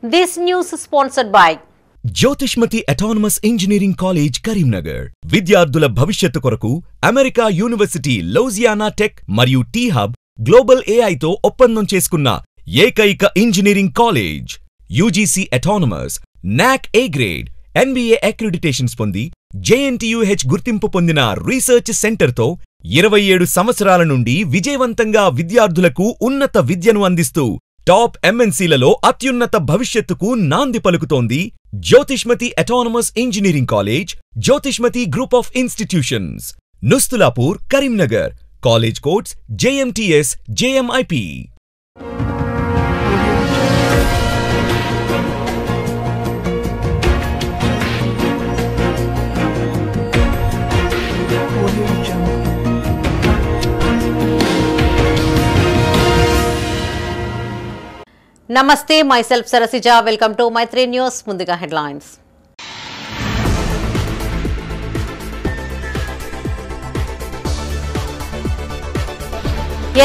This news is sponsored by Jyothishmathi autonomous engineering college Karimnagar. విద్యార్థుల భవిష్యత్తు కొరకు అమెరికా యూనివర్సిటీ లౌజియానా టెక్ మరియు టీ హబ్ గ్లోబల్ ఏఐతో ఒప్పందం చేసుకున్న ఏకైక ఇంజనీరింగ్ కాలేజ్. యూజీసీ అటానమస్, నాక్ ఏ గ్రేడ్, NBA అక్రిడిటేషన్స్ పొంది JNTUH గుర్తింపు పొందిన రీసెర్చ్ సెంటర్తో 27 సంవత్సరాల నుండి విజయవంతంగా విద్యార్థులకు ఉన్నత విద్యను అందిస్తూ టాప్ MNCలలో అత్యున్నత భవిష్యత్తుకు నాంది పలుకుతోంది Jyothishmathi autonomous engineering college, Jyothishmathi group of institutions, Nustulapur, Karimnagar. College codes JMTS, JMIP. Namaste, myself Sarasija. Welcome to Maitri News. Mundiga headlines.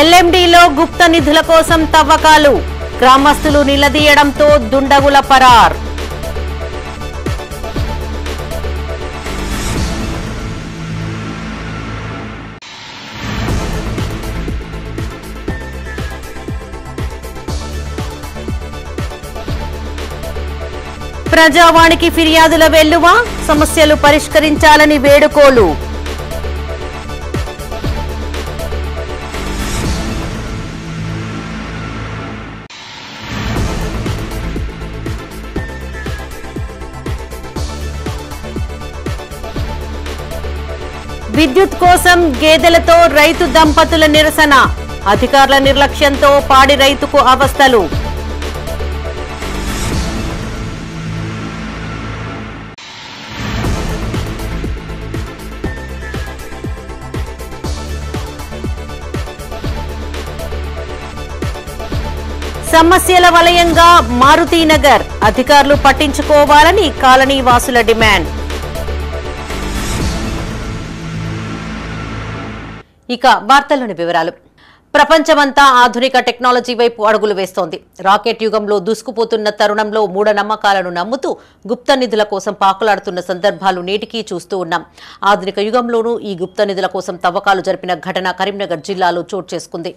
LMDలో గుప్త నిధుల కోసం తవ్వకాలు, గ్రామస్తులు నిలదీయడంతో దుండగుల పరార్. ప్రజావాణికి ఫిర్యాదుల వెల్లువ, సమస్యలు పరిష్కరించాలని వేడుకోలు. విద్యుత్ కోసం గేదెలతో రైతు దంపతుల నిరసన, అధికారుల నిర్లక్ష్యంతో పాడి రైతుకు అవస్థలు. సమస్యల వలయంగా మారుతీనగర్, అధికారులు పట్టించుకోవాలని కాలనీ వాసుల డిమాండ్. ఇక వార్తల్లోని వివరాలు. ప్రపంచమంతా ఆధునిక టెక్నాలజీ వైపు అడుగులు వేస్తోంది. రాకెట్ యుగంలో దూసుకుపోతున్న తరుణంలో మూఢనమ్మకాలను నమ్ముతూ గుప్త నిధుల కోసం పాకులాడుతున్న సందర్భాలు నేటికీ చూస్తూ ఉన్నాం. ఆధునిక యుగంలోనూ ఈ గుప్త నిధుల కోసం తవ్వకాలు జరిపిన ఘటన కరీంనగర్ జిల్లాలో చోటు చేసుకుంది.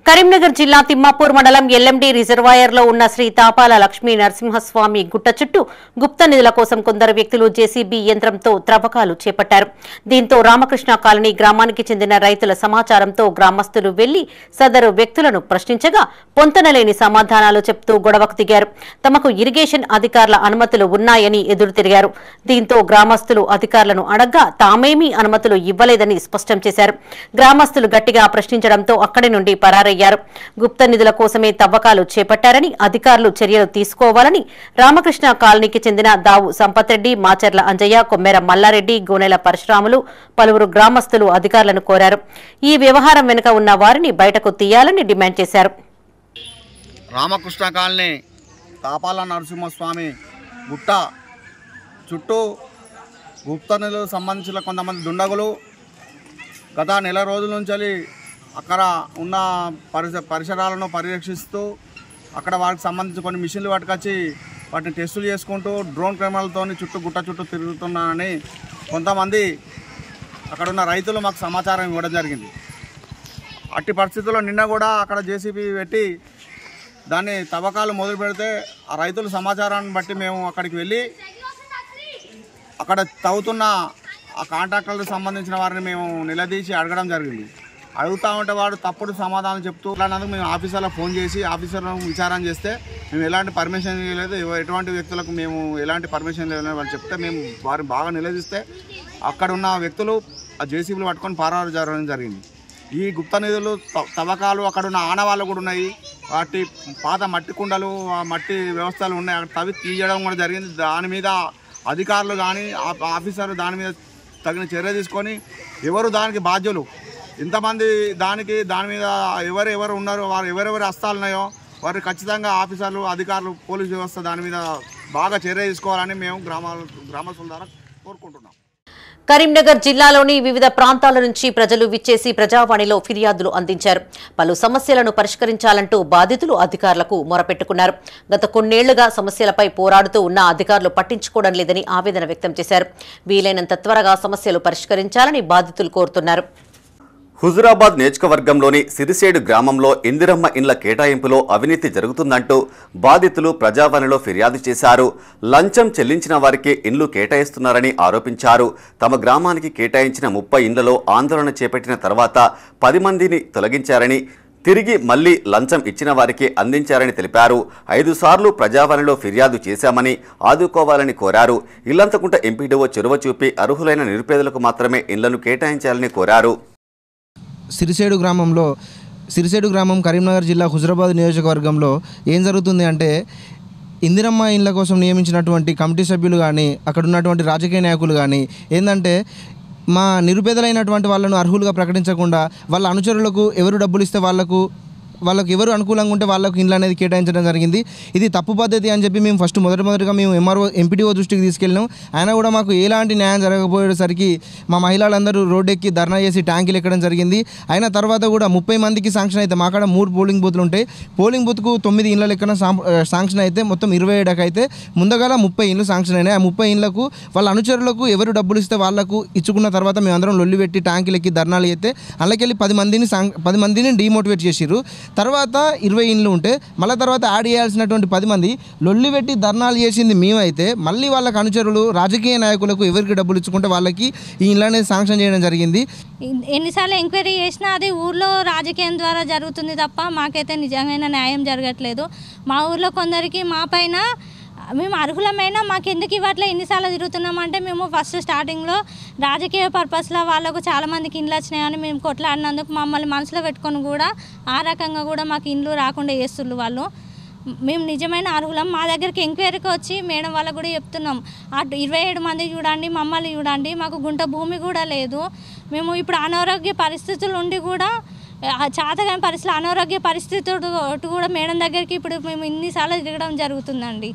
కరీంనగర్ జిల్లా తిమ్మాపూర్ మండలం LMD రిజర్వాయర్లో ఉన్న శ్రీ తాపాల లక్ష్మీ నరసింహస్వామి గుట్ట చుట్టూ గుప్త నిధుల కోసం కొందరు వ్యక్తులు JCB యంత్రంతో త్రవ్వకాలు చేపట్టారు. దీంతో రామకృష్ణ కాలనీ గ్రామానికి చెందిన రైతుల సమాచారంతో గ్రామస్తులు వెళ్లి సదరు వ్యక్తులను ప్రశ్నించగా పొంతనలేని సమాధానాలు చెప్తూ గొడవకు దిగారు. తమకు ఇరిగేషన్ అధికారుల అనుమతులు ఉన్నాయని ఎదురు తిరిగారు. దీంతో గ్రామస్తులు అధికారులను అడగ్గా తామేమీ అనుమతులు ఇవ్వలేదని స్పష్టం చేశారు. గ్రామస్తులు గట్టిగా ప్రశ్నించడంతో అక్కడి నుండి పరారయ్యారు. గుప్త నిధుల కోసమే తవ్వకాలు చేపట్టారని, అధికారులు చర్యలు తీసుకోవాలని రామకృష్ణ కాలనీకి చెందిన దావు సంపత్ రెడ్డి, మాచర్ల అంజయ్య, కొమ్మెర మల్లారెడ్డి, గోనెల పరశురాములు, పలువురు గ్రామస్తులు అధికారులను కోరారు. ఈ వ్యవహారం వెనుక ఉన్న వారిని బయటకు తీయాలని డిమాండ్ చేశారు. రామకృష్ణ కాలనీ తాపాల నరసింహస్వామి గుట్ట చుట్టూ గుప్త నిధులకు సంబంధించిన కొంతమంది దుండగులు గత నెల రోజుల నుంచి అక్కడ ఉన్న పరిసరాలను పర్యవేక్షిస్తూ అక్కడ వారికి సంబంధించి కొన్ని మిషన్లు పట్టుకొచ్చి వాటిని టెస్టులు చేసుకుంటూ డ్రోన్ కెమెరాలతో గుట్ట చుట్టూ తిరుగుతున్నారని కొంతమంది అక్కడ ఉన్న రైతులు మాకు సమాచారం ఇవ్వడం జరిగింది. అట్టి పరిస్థితుల్లో నిన్న కూడా అక్కడ JCB పెట్టి దాన్ని తవ్వకాలు మొదలు పెడితే ఆ రైతుల సమాచారాన్ని బట్టి మేము అక్కడికి వెళ్ళి అక్కడ తవ్వుతున్న ఆ కాంట్రాక్టర్లకు సంబంధించిన వారిని మేము నిలదీసి అడగడం జరిగింది. అడుగుతూ ఉంటే వాడు తప్పుడు సమాధానం చెప్తూ ఇలాంటి మేము ఆఫీసర్లకు ఫోన్ చేసి ఆఫీసర్లను విచారణ చేస్తే మేము ఎలాంటి పర్మిషన్ ఇవ్వలేదు, ఎటువంటి వ్యక్తులకు మేము ఎలాంటి పర్మిషన్ ఇవ్వలేదు వాళ్ళు చెప్తే మేము వారిని బాగా నిలదీస్తే అక్కడ ఉన్న వ్యక్తులు ఆ JCBలు పట్టుకొని పారారు జరగడం జరిగింది. ఈ గుప్త నిధులు తవ్వకాలు అక్కడ ఉన్న ఆనవాళ్ళు కూడా ఉన్నాయి. వాటి పాత మట్టి కుండలు, మట్టి వ్యవస్థలు ఉన్నాయి, అక్కడ తవ్వి తీయడం కూడా జరిగింది. దాని మీద అధికారులు కానీ ఆఫీసర్లు దాని మీద తగిన చర్య తీసుకొని ఎవరు దానికి బాధ్యులు, ఇంతమంది దాని మీద ఎవరెవరు ఉన్నారో వారు ఎవరెవరు హస్తాలు ఉన్నాయో వారు ఖచ్చితంగా ఆఫీసర్లు, అధికారులు, పోలీసు వ్యవస్థ దాని మీద బాగా చర్య తీసుకోవాలని మేము గ్రామస్తుల ద్వారా కోరుకుంటున్నాం. కరీంనగర్ జిల్లాలోని వివిధ ప్రాంతాల నుంచి ప్రజలు విచ్చేసి ప్రజావాణిలో ఫిర్యాదులు అందించారు. పలు సమస్యలను పరిష్కరించాలంటూ బాధితులు అధికారులకు మొరపెట్టుకున్నారు. గత కొన్నేళ్లుగా సమస్యలపై పోరాడుతూ ఉన్న అధికారులు పట్టించుకోవడం లేదని ఆవేదన వ్యక్తం చేశారు. వీలైనంత త్వరగా సమస్యలు పరిష్కరించాలని బాధితులు కోరుతున్నారు. హుజురాబాద్ నియోజకవర్గంలోని సిరిసేడు గ్రామంలో ఇందిరమ్మ ఇండ్ల కేటాయింపులో అవినీతి జరుగుతుందంటూ బాధితులు ప్రజావాణిలో ఫిర్యాదు చేశారు. లంచం చెల్లించిన వారికి ఇండ్లు కేటాయిస్తున్నారని ఆరోపించారు. తమ గ్రామానికి కేటాయించిన 30 ఇండ్లలో ఆందోళన చేపట్టిన తర్వాత 10 మందిని తొలగించారని, తిరిగి మళ్లీ లంచం ఇచ్చిన వారికి అందించారని తెలిపారు. 5 సార్లు ప్రజావాణిలో ఫిర్యాదు చేశామని ఆదుకోవాలని కోరారు. ఇల్లంతకుంట ఎంపీడీఓ చొరవ చూపి అర్హులైన నిరుపేదలకు మాత్రమే ఇండ్లను కేటాయించాలని కోరారు. సిరిసేడు గ్రామం కరీంనగర్ జిల్లా హుజురాబాద్ నియోజకవర్గంలో ఏం జరుగుతుంది అంటే, ఇందిరమ్మ ఇండ్ల కోసం నియమించినటువంటి కమిటీ సభ్యులు కానీ, అక్కడ ఉన్నటువంటి రాజకీయ నాయకులు కానీ ఏంటంటే, మా నిరుపేదలైనటువంటి వాళ్ళను అర్హులుగా ప్రకటించకుండా వాళ్ళ అనుచరులకు ఎవరు డబ్బులు ఇస్తే వాళ్ళకు ఎవరు అనుకూలంగా ఉంటే వాళ్ళకు ఇండ్లు అనేది కేటాయించడం జరిగింది. ఇది తప్పు పద్ధతి అని చెప్పి మేము మొదటిగా మేము ఎంపీడీఓ దృష్టికి తీసుకెళ్ళినాం. ఆయన కూడా మాకు ఎలాంటి న్యాయం జరగకపోయేసరికి మా మహిళలందరూ రోడ్డెక్కి ధర్నా చేసి ట్యాంకులు ఎక్కడం జరిగింది. అయిన తర్వాత కూడా 30 మందికి శాంక్షన్ అయితే, మా కాడ 3 పోలింగ్ బూత్లు ఉంటాయి. పోలింగ్ బూత్కు 9 ఇండ్ల లెక్కన శాంక్షన్ అయితే మొత్తం 27 అయితే ముందుగాల 30 ఇండ్లు శాంక్షన్ అయినాయి. ఆ 30 ఇండ్లకు వాళ్ళ అనుచరులకు ఎవరు డబ్బులు ఇస్తే వాళ్ళకు ఇచ్చుకున్న తర్వాత మేము అందరం లొల్లి పెట్టి ట్యాంకులు ఎక్కి ధర్నాలు చేస్తే అందులోకెళ్ళి 10 మందిని డీమోటివేట్ చేసిర్రు. తర్వాత 20 ఇండ్లు ఉంటే మళ్ళీ తర్వాత యాడ్ చేయాల్సినటువంటి 10 మంది లొల్లి పెట్టి ధర్నాలు చేసింది మేమైతే, మళ్ళీ వాళ్ళకి అనుచరులు రాజకీయ నాయకులకు ఎవరికి డబ్బులు ఇచ్చుకుంటే వాళ్ళకి ఈ ఇండ్లు అనేది శాంక్షన్ చేయడం జరిగింది. ఎన్నిసార్లు ఎంక్వైరీ చేసినా అది ఊర్లో రాజకీయం ద్వారా జరుగుతుంది తప్ప మాకైతే నిజమైన న్యాయం జరగట్లేదు. మా ఊర్లో కొందరికి మా పైన మేము అర్హులమైనా మాకు ఎందుకు ఇవ్వట్లే ఎన్నిసార్లు తిరుగుతున్నామంటే, మేము ఫస్ట్ స్టార్టింగ్లో రాజకీయ పర్పస్లో వాళ్ళకు చాలామందికి ఇండ్లు వచ్చినాయని మేము కొట్లాడినందుకు మమ్మల్ని మనసులో పెట్టుకొని కూడా ఆ రకంగా కూడా మాకు ఇండ్లు రాకుండా చేస్తున్నారు వాళ్ళు. మేము నిజమైన అర్హులం. మా దగ్గరికి ఎంక్వైరీకి వచ్చి మేడం వాళ్ళకు కూడా చెప్తున్నాం, అటు 27 మంది చూడండి, మమ్మల్ని చూడండి, మాకు గుంట భూమి కూడా లేదు. మేము ఇప్పుడు అనారోగ్య పరిస్థితులు ఉండి కూడా చాతగాని పరిస్థితులు అనారోగ్య పరిస్థితులు కూడా మేడం దగ్గరికి ఇప్పుడు మేము ఇన్నిసార్లు తిరగడం జరుగుతుందండి.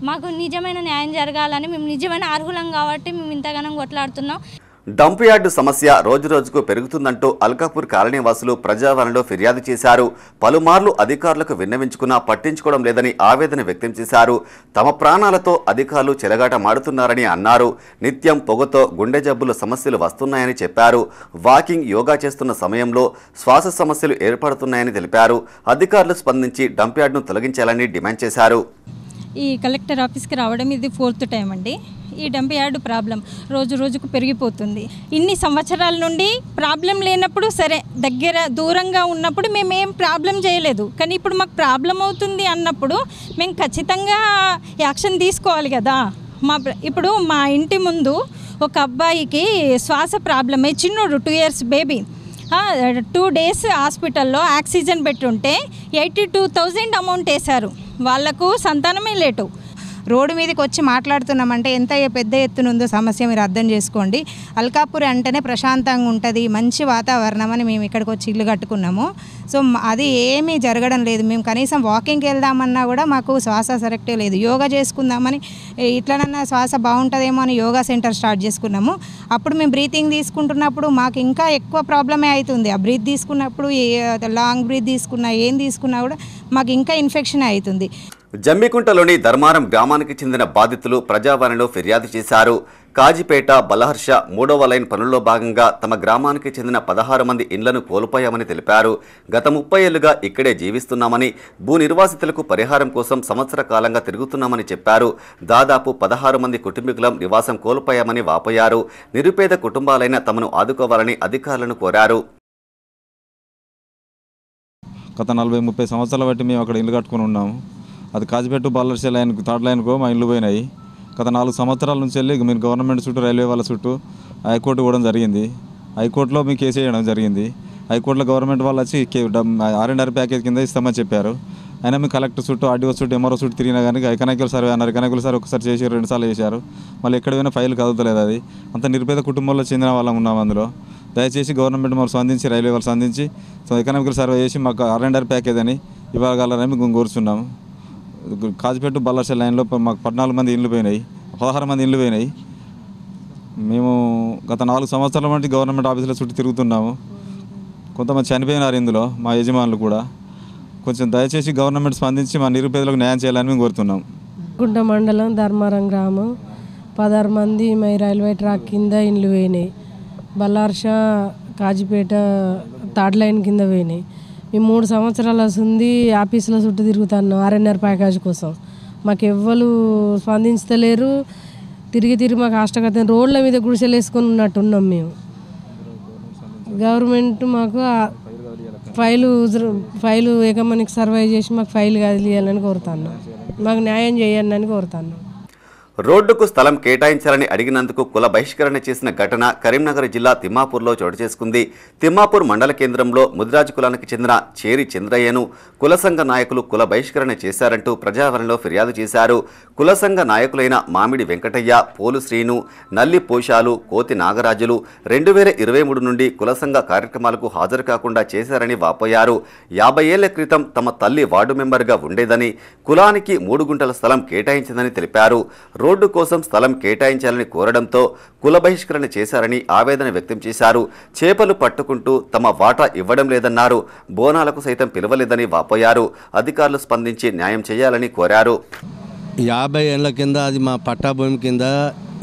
మాకు నిజమైన న్యాయం జరగాలని, మేము నిజమైన అర్హులం కాబట్టి మేము ఇంతగానం కొట్లాడుతున్నాం. డంప్ యార్డు సమస్య రోజురోజుకు పెరుగుతుందంటూ అల్కాపూర్ కాలనీ వాసులు ప్రజావాణిలో ఫిర్యాదు చేశారు. పలుమార్లు అధికారులకు విన్నవించుకున్నా పట్టించుకోవడం లేదని ఆవేదన వ్యక్తం చేశారు. తమ ప్రాణాలతో అధికారులు చెలగాట మాడుతున్నారని అన్నారు. నిత్యం పొగతో గుండె జబ్బుల సమస్యలు వస్తున్నాయని చెప్పారు. వాకింగ్, యోగా చేస్తున్న సమయంలో శ్వాస సమస్యలు ఏర్పడుతున్నాయని తెలిపారు. అధికారులు స్పందించి డంప్ యార్డును తొలగించాలని డిమాండ్ చేశారు. ఈ కలెక్టర్ ఆఫీస్కి రావడం ఇది 4th టైం అండి. ఈ డంప్ యార్డు ప్రాబ్లం రోజు రోజుకు పెరిగిపోతుంది. ఇన్ని సంవత్సరాల నుండి ప్రాబ్లం లేనప్పుడు సరే, దూరంగా ఉన్నప్పుడు మేమేం ప్రాబ్లం చేయలేదు. కానీ ఇప్పుడు మాకు ప్రాబ్లం అవుతుంది అన్నప్పుడు మేము ఖచ్చితంగా యాక్షన్ తీసుకోవాలి కదా. ఇప్పుడు మా ఇంటి ముందు ఒక అబ్బాయికి శ్వాస ప్రాబ్లమే, చిన్నోడు 2 years బేబీ, 2 days హాస్పిటల్లో ఆక్సిజన్ పెట్టుంటే 82,000 అమౌంట్ వేశారు. వాళ్లకు సంతానమే లేటు. రోడ్డు మీదకి వచ్చి మాట్లాడుతున్నామంటే ఎంత పెద్ద ఎత్తున ఉందో సమస్య మీరు అర్థం చేసుకోండి. అల్కాపూర్ అంటేనే ప్రశాంతంగా ఉంటుంది, మంచి వాతావరణం అని మేము ఇక్కడికి వచ్చి ఇల్లు కట్టుకున్నాము. సో అది ఏమీ జరగడం లేదు. మేము కనీసం వాకింగ్కి వెళ్దామన్నా కూడా మాకు శ్వాస సరెక్టే లేదు. యోగా చేసుకుందామని ఇట్లనన్నా శ్వాస బాగుంటుందేమో అని యోగా సెంటర్ స్టార్ట్ చేసుకున్నాము. అప్పుడు మేము బ్రీతింగ్ తీసుకుంటున్నప్పుడు మాకు ఇంకా ఎక్కువ ప్రాబ్లమే అవుతుంది. ఆ బ్రీత్ తీసుకున్నప్పుడు లాంగ్ బ్రీత్ తీసుకున్నా ఏం తీసుకున్నా కూడా మాకు ఇంకా ఇన్ఫెక్షన్ అవుతుంది. జమ్మికుంటలోని ధర్మారం గ్రామానికి చెందిన బాధితులు ప్రజావాణిలో ఫిర్యాదు చేశారు. కాజిపేట, బలహర్ష 3వ లైన్ పనుల్లో భాగంగా తమ గ్రామానికి చెందిన 16 మంది ఇండ్లను కోల్పోయామని తెలిపారు. గత 30 ఏళ్లుగా ఇక్కడే జీవిస్తున్నామని, భూ నిర్వాసితులకు పరిహారం కోసం సంవత్సర కాలంగా తిరుగుతున్నామని చెప్పారు. దాదాపు 16 మంది కుటుంబీకులం నివాసం కోల్పోయామని వాపోయారు. నిరుపేద కుటుంబాలైన తమను ఆదుకోవాలని అధికారులను కోరారు. గత 40-30 సంవత్సరాల బట్టి మేము అక్కడ ఇల్లు కట్టుకుని ఉన్నాము. అది కాజిపేట బల్లర్ష లైన్ 3rd లైన్కో మా ఇల్లు పోయినాయి. గత 4 సంవత్సరాల నుంచి వెళ్ళి మీరు గవర్నమెంట్ చుట్టూ, రైల్వే వాళ్ళ చుట్టూ హైకోర్టు కూడా జరిగింది. హైకోర్టులో మీకు కేసు వేయడం జరిగింది. హైకోర్టులో గవర్నమెంట్ వాళ్ళు వచ్చి R&R ప్యాకేజ్ కింద ఇస్తామని చెప్పారు. అయినా మేము కలెక్టర్ చుట్టూ, ఆర్డీఓ చుట్టూ, ఎంఆర్ఓ చుట్టూ తిరిగినా కానీ ఎకనామికల్ సర్వే అన్నారు. ఎకనామికల్ సర్వే ఒకసారి చేసి 2 సార్లు చేశారు. మళ్ళీ ఎక్కడ పోయినా ఫైల్ కదులుతలేదు. అది అంత నిరుపేద కుటుంబంలో చెందిన వాళ్ళం ఉన్నాం అందులో. దయచేసి గవర్నమెంట్ మాకు స్పందించి, రైల్వే వాళ్ళు స్పందించి ఎకనామికల్ సర్వే చేసి మాకు R&R ప్యాకేజ్ అని ఇవ్వగలరని మేము కోరుచున్నాము. కాజిపేట బల్లర్ష లైన్లో మాకు 14 మంది ఇండ్లు పోయినాయి, 16 మంది ఇండ్లు పోయినాయి. మేము గత 4 సంవత్సరాల నుండి గవర్నమెంట్ ఆఫీసుల చుట్టూ తిరుగుతున్నాము. కొంతమంది చనిపోయినారు ఇందులో, మా యజమానులు కూడా. కొంచెం దయచేసి గవర్నమెంట్ స్పందించి మా నిరుపేదలకు న్యాయం చేయాలని మేము కోరుతున్నాం. గుంట మండలం ధర్మారం గ్రామం 16 మంది మై రైల్వే ట్రాక్ కింద ఇండ్లు పోయినాయి. బల్లార్ష కాజీపేట థర్డ్ లైన్ కింద పోయినాయి. మేము 3 సంవత్సరాలు వస్తుంది ఆఫీసుల చుట్టూ తిరుగుతున్నాం ఆర్ఎన్ఆర్ ప్యాకేజ్ కోసం. మాకు ఎవ్వరు స్పందించలేరు. తిరిగి మాకు కష్టకతం రోడ్ల మీద గుడిసెలు వేసుకొని ఉన్నట్టున్నాం మేము. గవర్నమెంట్ మాకు ఫైలు ఎకమానికి సర్వే చేసి మాకు ఫైల్ కదిలియాలని కోరుతున్నాం. మాకు న్యాయం చేయండి అని కోరుతున్నాం. రోడ్డుకు స్థలం కేటాయించాలని అడిగినందుకు కుల బహిష్కరణ చేసిన ఘటన కరీంనగర్ జిల్లా తిమ్మాపూర్లో చోటు చేసుకుంది. తిమ్మాపూర్ మండల కేంద్రంలో ముదిరాజు కులానికి చెందిన చేరి చంద్రయ్యను కుల సంఘ నాయకులు కుల బహిష్కరణ చేశారంటూ ప్రజావరణలో ఫిర్యాదు చేశారు. కుల సంఘ నాయకులైన మామిడి వెంకటయ్య, పోలు శ్రీను, నల్లి పోషాలు, కోతి నాగరాజులు 2023 నుండి కుల సంఘ కార్యక్రమాలకు హాజరు కాకుండా చేశారని వాపోయారు. 50 ఏళ్ల క్రితం తమ తల్లి వార్డు మెంబర్గా ఉండేదని, కులానికి 3 గుంటల స్థలం కేటాయించిందని తెలిపారు. రోడ్డు కోసం స్థలం కేటాయించాలని కోరడంతో కుల బహిష్కరణ చేశారని ఆవేదన వ్యక్తం చేశారు. చేపలు పట్టుకుంటూ తమ వాటా ఇవ్వడం లేదన్నారు. బోనాలకు సైతం పిలవలేదని వాపోయారు. అధికారులు స్పందించి న్యాయం చేయాలని కోరారు. 50 ఏళ్ల కింద అది మా పట్టాభూమి కింద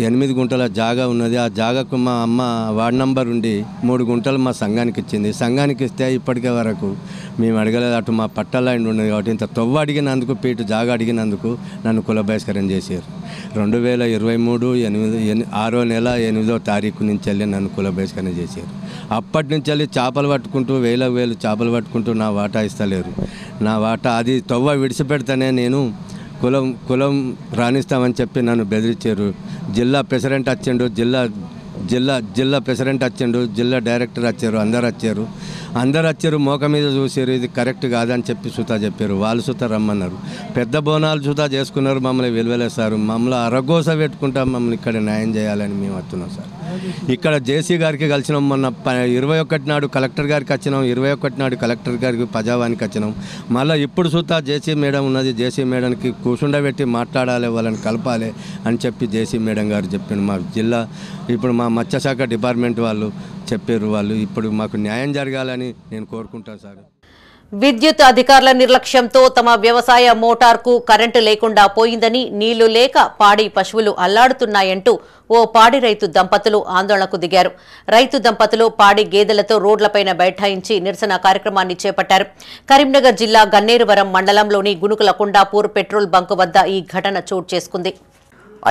8 గుంటల జాగా ఉన్నది. ఆ జాగాకు మా అమ్మ వార్డు నంబర్ ఉండి 3 గుంటలు మా సంఘానికి ఇచ్చింది. సంఘానికి ఇస్తే ఇప్పటికే వరకు మేము అడగలేదు. అటు మా పట్టాలైండి ఉన్నది కాబట్టి ఇంత తొవ్వ అడిగినందుకు, పీటు జాగా అడిగినందుకు నన్ను కుల బహిష్కరణ చేశారు. 2023 6వ నెల 8వ తారీఖు నుంచి వెళ్ళి నన్ను కుల బహిష్కరణ చేశారు. అప్పటి నుంచి వెళ్ళి చేపలు పట్టుకుంటూ వేల చేపలు పట్టుకుంటూ నా వాటా ఇస్తలేరు. నా వాటా అది తొవ్వ విడిచిపెడితేనే నేను కులం రాణిస్తామని చెప్పి నన్ను బెదిరించారు. జిల్లా ప్రెసిడెంట్ వచ్చిండు, జిల్లా ప్రెసిడెంట్ వచ్చిండు, జిల్లా డైరెక్టర్ వచ్చారు, అందరు వచ్చారు. మోక మీద చూసారు, ఇది కరెక్ట్ కాదని చెప్పి సుతా చెప్పారు. వాళ్ళు సుతా రమ్మన్నారు. పెద్ద బోనాలు సుతా చేసుకున్నారు. మమ్మల్ని వెలువలేస్తారు. మమ్మల్ని అరగోస పెట్టుకుంటా మమ్మల్ని ఇక్కడ న్యాయం చేయాలని మేము వస్తున్నాం సార్. ఇక్కడ జేసీ గారికి కలిసినాం. మొన్న 21 నాడు కలెక్టర్ గారికి వచ్చినాం. 21 నాడు కలెక్టర్ గారికి ప్రజావానికి వచ్చినాం. మళ్ళీ ఇప్పుడు సుతా జేసీ మేడం ఉన్నది. జేసీ మేడంకి కూర్చుండబెట్టి మాట్లాడాలి, వాళ్ళని కలపాలి అని చెప్పి జేసీ మేడం గారు చెప్పాను. మా జిల్లా ఇప్పుడు మా మత్స్యశాఖ డిపార్ట్మెంట్ వాళ్ళు చెప్పారు. వాళ్ళు ఇప్పుడు మాకు న్యాయం జరగాలని నేను కోరుకుంటాను సార్. విద్యుత్ అధికారుల నిర్లక్ష్యంతో తమ వ్యవసాయ మోటార్కు కరెంటు లేకుండా పోయిందని, నీళ్లు లేక పాడి పశువులు అల్లాడుతున్నాయంటూ ఓ పాడి రైతు దంపతులు ఆందోళనకు దిగారు. రైతు దంపతులు పాడి గేదెలతో రోడ్లపైన బైఠాయించి నిరసన కార్యక్రమాన్ని చేపట్టారు. కరీంనగర్ జిల్లా గన్నేరువరం మండలంలోని గునుకుల కొండాపూర్ పెట్రోల్ బంకు వద్ద ఈ ఘటన చోటు చేసుకుంది.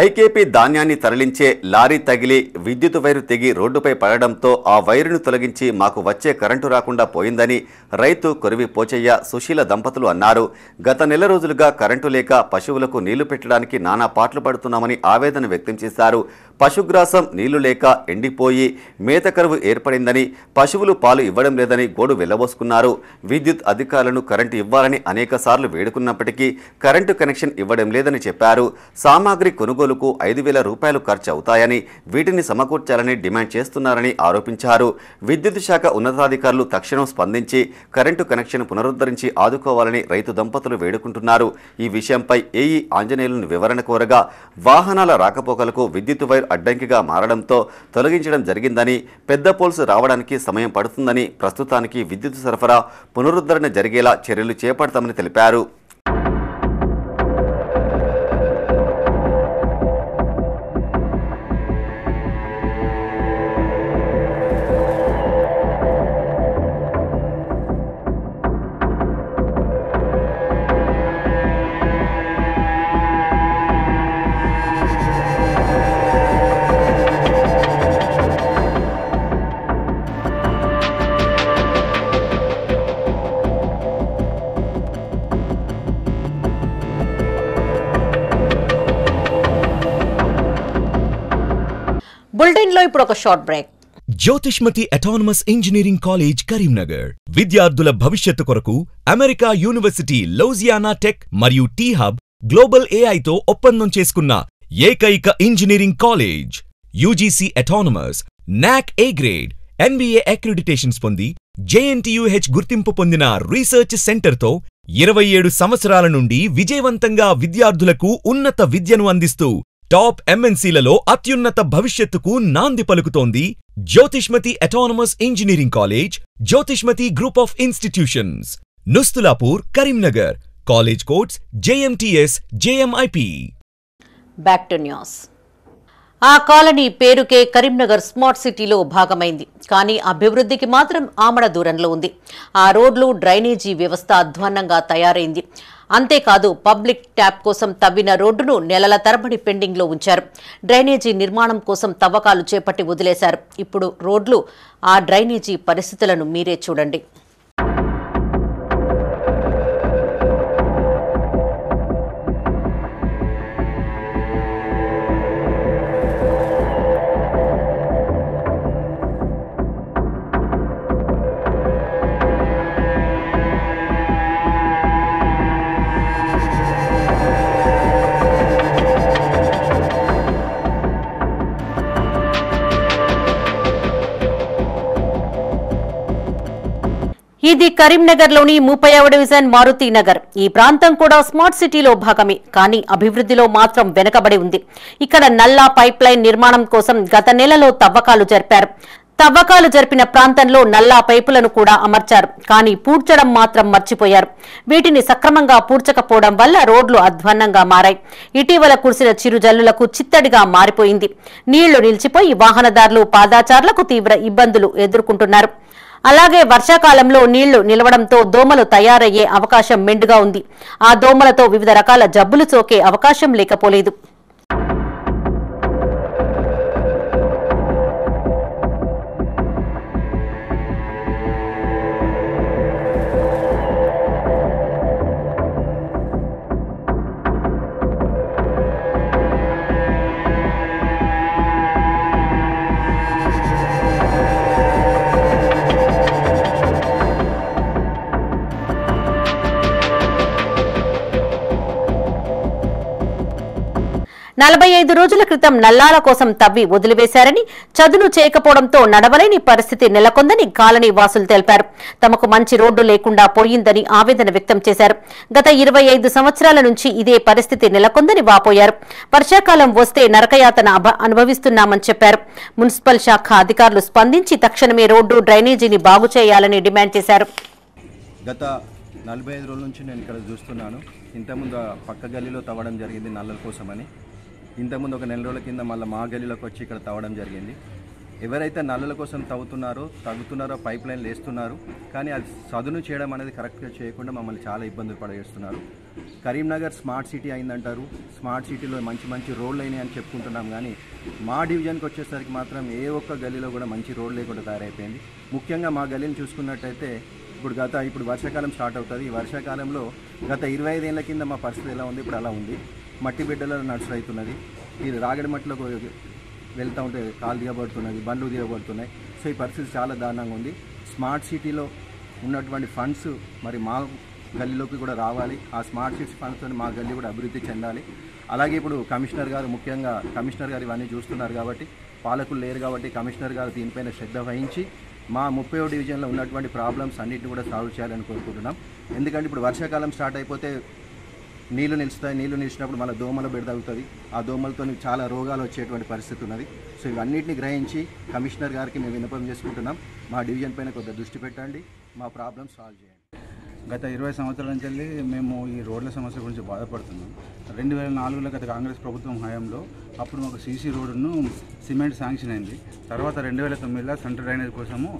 ఐకేపీ ధాన్యాన్ని తరలించే లారీ తగిలి విద్యుత్ వైరు తెగి రోడ్డుపై పడడంతో ఆ వైరును తొలగించి మాకు వచ్చే కరెంటు రాకుండా పోయిందని రైతు కొరివి పోచయ్య, సుశీల దంపతులు అన్నారు. గత నెల రోజులుగా కరెంటు లేక పశువులకు నీళ్లు పెట్టడానికి నానా పాట్లు పడుతున్నామని ఆవేదన వ్యక్తం చేశారు. పశుగ్రాసం నీళ్లు లేక ఎండిపోయి మేత కరువు ఏర్పడిందని, పశువులు పాలు ఇవ్వడం లేదని గోడు వెళ్లబోసుకున్నారు. విద్యుత్ అధికారులను కరెంటు ఇవ్వాలని అనేకసార్లు వేడుకున్నప్పటికీ కరెంటు కనెక్షన్ ఇవ్వడం లేదని చెప్పారు. సామాగ్రి కొనుగోలుకు 5,000 రూపాయలు ఖర్చు అవుతాయని, వీటిని సమకూర్చాలని డిమాండ్ చేస్తున్నారని ఆరోపించారు. విద్యుత్ శాఖ ఉన్నతాధికారులు తక్షణం స్పందించి కరెంటు కనెక్షన్ పునరుద్ధరించి ఆదుకోవాలని రైతు దంపతులు వేడుకుంటున్నారు. ఈ విషయంపై ఏఈ ఆంజనేయులను వివరణ కోరగా, వాహనాల రాకపోకలకు విద్యుత్ వైర్ అడ్డంకిగా మారడంతో తొలగించడం జరిగిందని, పెద్ద పోల్స్ రావడానికి సమయం పడుతుందని, ప్రస్తుతానికి విద్యుత్ సరఫరా పునరుద్ధరణ జరిగేలా చర్యలు చేపడతామని తెలిపారు. బులెటిన్ లో ఇప్పుడు ఒక short break. Jyothishmathi autonomous engineering college Karimnagar విద్యార్థుల భవిష్యత్తు కొరకు అమెరికా యూనివర్సిటీ లౌజియానా టెక్ మరియు టీ హబ్ గ్లోబల్ ఏఐతో ఒప్పందం చేసుకున్న ఏకైక ఇంజనీరింగ్ కాలేజ్. యూజీసీ అటానమస్, నాక్ ఏ గ్రేడ్, NBA అక్రిడిటేషన్స్ పొంది JNTUH గుర్తింపు పొందిన రీసెర్చ్ సెంటర్తో 27 సంవత్సరాల నుండి విజయవంతంగా విద్యార్థులకు ఉన్నత విద్యను అందిస్తూ టాప్ MNCలలో అత్యున్నత భవిష్యత్తుకు నాంది పలుకుతోంది Jyothishmathi autonomous engineering college, Jyothishmathi group of institutions, Nustulapur, Karimnagar. College codes JMTS, JMIP. Back to news. ఆ కాలనీ పేరుకే కరీంనగర్ స్మార్ట్ సిటీలో భాగమైంది. కానీ అభివృద్ధికి మాత్రం ఆమడ దూరంలో ఉంది. ఆ రోడ్లు, డ్రైనేజీ వ్యవస్థ అధ్వాన్నంగా తయారైంది. అంతేకాదు, పబ్లిక్ ట్యాప్ కోసం తవ్విన రోడ్డును నెలల తరబడి పెండింగ్లో ఉంచారు. డ్రైనేజీ నిర్మాణం కోసం తవ్వకాలు చేపట్టి వదిలేశారు. ఇప్పుడు రోడ్లు, ఆ డ్రైనేజీ పరిస్థితులను మీరే చూడండి. ఇది కరీంనగర్లోని 30వ డివిజన్ మారుతి నగర్. ఈ ప్రాంతం కూడా స్మార్ట్ సిటీలో భాగమే. కానీ అభివృద్ధిలో మాత్రం వెనుకబడి ఉంది. ఇక్కడ నల్లా పైప్ లైన్ నిర్మాణం కోసం గత నెలలో తవ్వకాలు జరిపారు. తవ్వకాలు జరిపిన ప్రాంతంలో నల్లా పైపులను కూడా అమర్చారు. కానీ పూడ్చడం మాత్రం మర్చిపోయారు. వీటిని సక్రమంగా పూడ్చకపోవడం వల్ల రోడ్లు అధ్వాన్నంగా మారాయి. ఇటీవల కురిసిన చిరుజల్లులకు చిత్తడిగా మారిపోయింది. నీళ్లు నిలిచిపోయి వాహనదారులు, పాదాచారులకు తీవ్ర ఇబ్బందులు ఎదుర్కొంటున్నారు. అలాగే వర్షాకాలంలో నీళ్లు నిలవడంతో దోమలు తయారయ్యే అవకాశం మెండుగా ఉంది. ఆ దోమలతో వివిధ రకాల జబ్బులు సోకే అవకాశం లేకపోలేదు. నలభై 45 రోజుల క్రితం నల్లాల కోసం తవ్వి వదిలివేశారని, చదును చేయకపోవడంతో నడవలేని పరిస్థితి నెలకొందని కాలనీ వాసులు తెలిపారు. తమకు మంచి రోడ్డు లేకుండా పోయిందని ఆవేదన వ్యక్తం చేశారు. గత 25 సంవత్సరాల నుంచి ఇదే పరిస్థితి నెలకొందని వాపోయారు. వర్షాకాలం వస్తే నరకయాతన అనుభవిస్తున్నామని చెప్పారు. మున్సిపల్ శాఖ అధికారులు స్పందించి తక్షణమే రోడ్డు, డ్రైనేజీని బాగు చేయాలని డిమాండ్ చేశారు. గత 45 రోజుల నుంచి నేను ఇక్కడ చూస్తున్నాను. ఇంతకుముందు పక్క గల్లీలో తవ్వడం జరిగింది నల్లల కోసమని. ఇంతకుముందు ఒక 4 రోజుల కింద మళ్ళీ మా గల్లీలోకి వచ్చి ఇక్కడ తవ్వడం జరిగింది. ఎవరైతే నల్లల కోసం తవ్వుతున్నారో పైప్ లైన్లు వేస్తున్నారు, కానీ అది చదును చేయడం అనేది కరెక్ట్గా చేయకుండా మమ్మల్ని చాలా ఇబ్బందులు పడేస్తున్నారు. కరీంనగర్ స్మార్ట్ సిటీ అయిందంటారు. స్మార్ట్ సిటీలో మంచి రోడ్లు అయినాయి అని చెప్పుకుంటున్నాం, కానీ మా డివిజన్కి వచ్చేసరికి మాత్రం ఏ ఒక్క గల్లీలో కూడా మంచి రోడ్ లేకుండా తయారైపోయింది. ముఖ్యంగా మా గల్లీని చూసుకున్నట్టయితే ఇప్పుడు వర్షాకాలం స్టార్ట్ అవుతుంది. ఈ వర్షాకాలంలో గత 25 ఏళ్ల కింద మా పరిస్థితి ఎలా ఉంది, ఇప్పుడు అలా ఉంది. మట్టి బిడ్డలో నడుచుడు అవుతున్నది. ఇది రాగడి మట్టిలోకి వెళ్తూ ఉంటే కాలు దిగబడుతున్నది, బండ్లు దిగబడుతున్నాయి. సో ఈ పరిస్థితి చాలా దారుణంగా ఉంది. స్మార్ట్ సిటీలో ఉన్నటువంటి ఫండ్స్ మరి మా గల్లీలోకి కూడా రావాలి. ఆ స్మార్ట్ సిటీ ఫండ్స్తో మా గల్లీ కూడా అభివృద్ధి చెందాలి. అలాగే ఇప్పుడు ముఖ్యంగా కమిషనర్ గారు ఇవన్నీ చూస్తున్నారు కాబట్టి, పాలకులు లేరు కాబట్టి కమిషనర్ గారు దీనిపైన శ్రద్ధ వహించి మా 30వ డివిజన్లో ఉన్నటువంటి ప్రాబ్లమ్స్ అన్నింటిని కూడా సాల్వ్ చేయాలని కోరుకుంటున్నాం. ఎందుకంటే ఇప్పుడు వర్షాకాలం స్టార్ట్ అయిపోతే నీళ్లు నిలుస్తాయి. నీళ్లు నిలిచినప్పుడు మళ్ళీ దోమల బెడ తగ్గుతుంది. ఆ దోమలతో చాలా రోగాలు వచ్చేటువంటి పరిస్థితి ఉన్నది. సో ఇవన్నింటినీ గ్రహించి కమిషనర్ గారికి మేము విన్నపం చేసుకుంటున్నాం. మా డివిజన్ పైన కొద్దిగా దృష్టి పెట్టండి, మా ప్రాబ్లమ్స్ సాల్వ్ చేయండి. గత 20 సంవత్సరాల నుంచి వెళ్ళి మేము ఈ రోడ్ల సమస్య గురించి బాధపడుతున్నాం. 2004లో గత కాంగ్రెస్ ప్రభుత్వం హయాంలో అప్పుడు మాకు సీసీ రోడ్డును సిమెంట్ శాంక్షన్ అయింది. తర్వాత 2009లో సెంట్రల్ డ్రైనేజ్ కోసము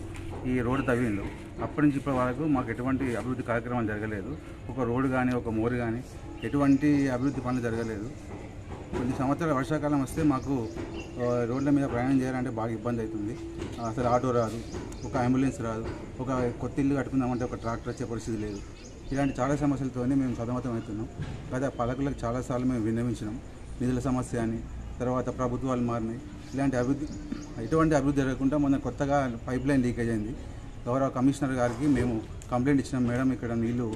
ఈ రోడ్డు తవ్విండు. అప్పటి నుంచి ఇప్పటి వరకు మాకు ఎటువంటి అభివృద్ధి కార్యక్రమాలు జరగలేదు. ఒక రోడ్డు కానీ ఒక మోరు కానీ ఎటువంటి అభివృద్ధి పనులు జరగలేదు. కొన్ని సంవత్సరాల వర్షాకాలం వస్తే మాకు రోడ్ల మీద ప్రయాణం చేయాలంటే బాగా ఇబ్బంది అవుతుంది. అసలు ఆటో రాదు, ఒక అంబులెన్స్ రాదు, ఒక కొత్త ఇల్లు కట్టుకుందామంటే ఒక ట్రాక్టర్ వచ్చే పరిస్థితి లేదు. ఇలాంటి చాలా సమస్యలతోనే మేము సతమతం అవుతున్నాం. గత పాలకులకు చాలాసార్లు మేము విన్నవించినాం. నిధుల సమస్య అని, తర్వాత ప్రభుత్వాలు మారినాయి. ఎటువంటి అభివృద్ధి జరగకుండా మొన్న కొత్తగా పైప్ లైన్ లీకేజ్ అయింది. గౌరవ కమిషనర్ గారికి మేము కంప్లైంట్ ఇచ్చినాం. మేడం, ఇక్కడ నీళ్లు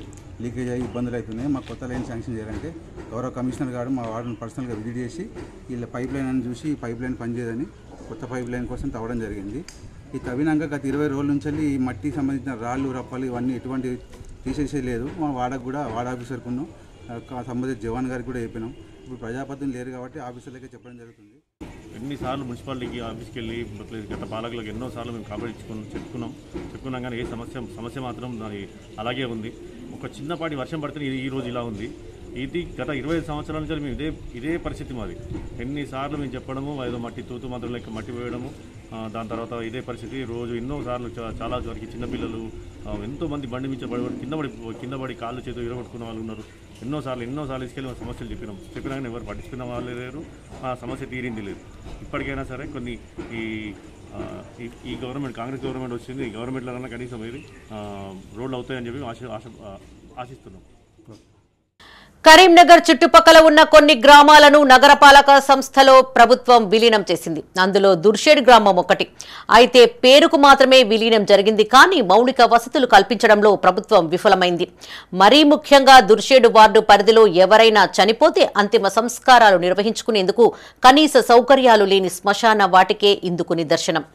లీకేజ్ అయ్యి ఇబ్బందులు అవుతున్నాయి, మాకు కొత్త లైన్ శాంక్షన్ చేయాలంటే గౌరవ కమిషనర్ గారు మా వార్డును పర్సనల్గా విజిట్ చేసి వీళ్ళ పైప్ లైన్ అని చూసి ఈ పైప్ లైన్ పనిచేయదని కొత్త పైప్ లైన్ కోసం తవ్వడం జరిగింది. ఈ తవ్వినాక గత 20 రోజుల నుంచి ఈ మట్టి సంబంధించిన రాళ్ళు, రప్పలు ఇవన్నీ ఎటువంటి తీసేసేది లేదు. మా వాడకు కూడా వార్డ్ ఆఫీసర్కును సంబంధించిన జవాన్ గారికి కూడా చెప్పినాం. ఇప్పుడు ప్రజాప్రతినిధులు లేరు కాబట్టి ఆఫీసర్లకే చెప్పడం జరుగుతుంది. ఎన్నిసార్లు మున్సిపాలిటీకి ఆఫీస్కి వెళ్ళి గత పాలకులకు ఎన్నోసార్లు మేము కాపాడించుకున్నాం చెప్పుకున్నాం కానీ ఏ సమస్య మాత్రం దాని అలాగే ఉంది. ఒక చిన్నపాటి వర్షం పడితే ఈ రోజు ఇలా ఉంది. ఇది గత 25 సంవత్సరాల నుంచి మేము ఇదే పరిస్థితి మాది. ఎన్నిసార్లు మేము చెప్పడము, ఏదో మట్టి తూతు మాత్రం లెక్క మట్టి వేయడము, దాని తర్వాత ఇదే పరిస్థితి రోజు ఎన్నోసార్లు చాలా వరకు చిన్నపిల్లలు ఎంతోమంది బండి మీద కింద పడి కాళ్ళు చేతులు విరగొట్టుకున్న వాళ్ళు ఉన్నారు. ఎన్నోసార్లు తీసుకెళ్ళి మా సమస్యలు చెప్పినా కానీ ఎవరు పట్టించుకున్న వాళ్ళు లేరు. ఆ సమస్య తీరింది లేదు. ఇప్పటికైనా సరే కొన్ని ఈ గవర్నమెంట్ కాంగ్రెస్ గవర్నమెంట్ వచ్చింది, ఈ గవర్నమెంట్లో కనీసం ఇది రోడ్లు అవుతాయని చెప్పి ఆశిస్తున్నాం. కరీంనగర్ చుట్టుపక్కల ఉన్న కొన్ని గ్రామాలను నగరపాలక సంస్థలో ప్రభుత్వం విలీనం చేసింది. అందులో దుర్షేడ్ గ్రామం ఒకటి. అయితే పేరుకు మాత్రమే విలీనం జరిగింది కానీ మౌలిక వసతులు కల్పించడంలో ప్రభుత్వం విఫలమైంది. మరీ ముఖ్యంగా దుర్షేడ్ వార్డు పరిధిలో ఎవరైనా చనిపోతే అంతిమ సంస్కారాలు నిర్వహించుకునేందుకు కనీస సౌకర్యాలు లేని శ్మశాన వాటికే ఇందుకు నిదర్శనం.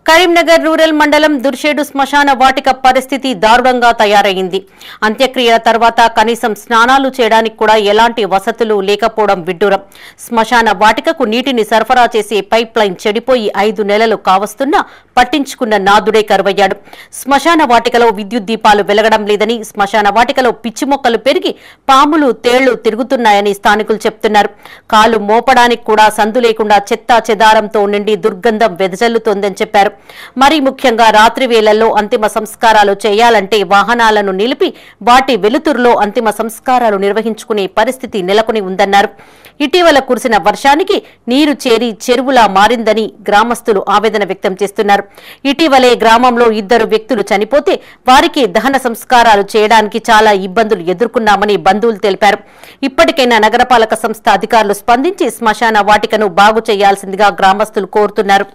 కరీంనగర్ రూరల్ మండలం దుర్షేడు శ్మశాన వాటిక పరిస్థితి దారుణంగా తయారైంది. అంత్యక్రియల తర్వాత కనీసం స్నానాలు చేయడానికి కూడా ఎలాంటి వసతులు లేకపోవడం విడ్డూరం. శ్మశాన వాటికకు నీటిని సరఫరా చేసే పైప్ లైన్ చెడిపోయి 5 నెలలు కావస్తున్నా పట్టించుకున్న నాదుడే కరువయ్యాడు. శ్మశాన వాటికలో విద్యుత్ దీపాలు వెలగడం లేదని, శ్మశాన వాటికలో పిచ్చి మొక్కలు పెరిగి పాములు తేళ్లు తిరుగుతున్నాయని స్థానికులు చెప్తున్నారు. కాలు మోపడానికి కూడా సందు లేకుండా చెత్తా చెదారంతో నిండి దుర్గంధం వెదజల్లుతోందని చెప్పారు. మరీ ముఖ్యంగా రాత్రి వేళల్లో అంతిమ సంస్కారాలు చేయాలంటే వాహనాలను నిలిపి వాటి వెలుతురులో అంతిమ సంస్కారాలు నిర్వహించుకునే పరిస్థితి నెలకొని ఉందన్నారు. ఇటీవల కురిసిన వర్షానికి నీరు చేరి చెరువులా మారిందని గ్రామస్తులు ఆవేదన వ్యక్తం చేస్తున్నారు. ఇటీవలే గ్రామంలో 2 వ్యక్తులు చనిపోతే వారికి దహన సంస్కారాలు చేయడానికి చాలా ఇబ్బందులు ఎదుర్కొన్నామని బంధువులు తెలిపారు. ఇప్పటికైనా నగరపాలక సంస్థ అధికారులు స్పందించి శ్మశాన వాటికను బాగు చేయాల్సిందిగా గ్రామస్తులు కోరుతున్నారు.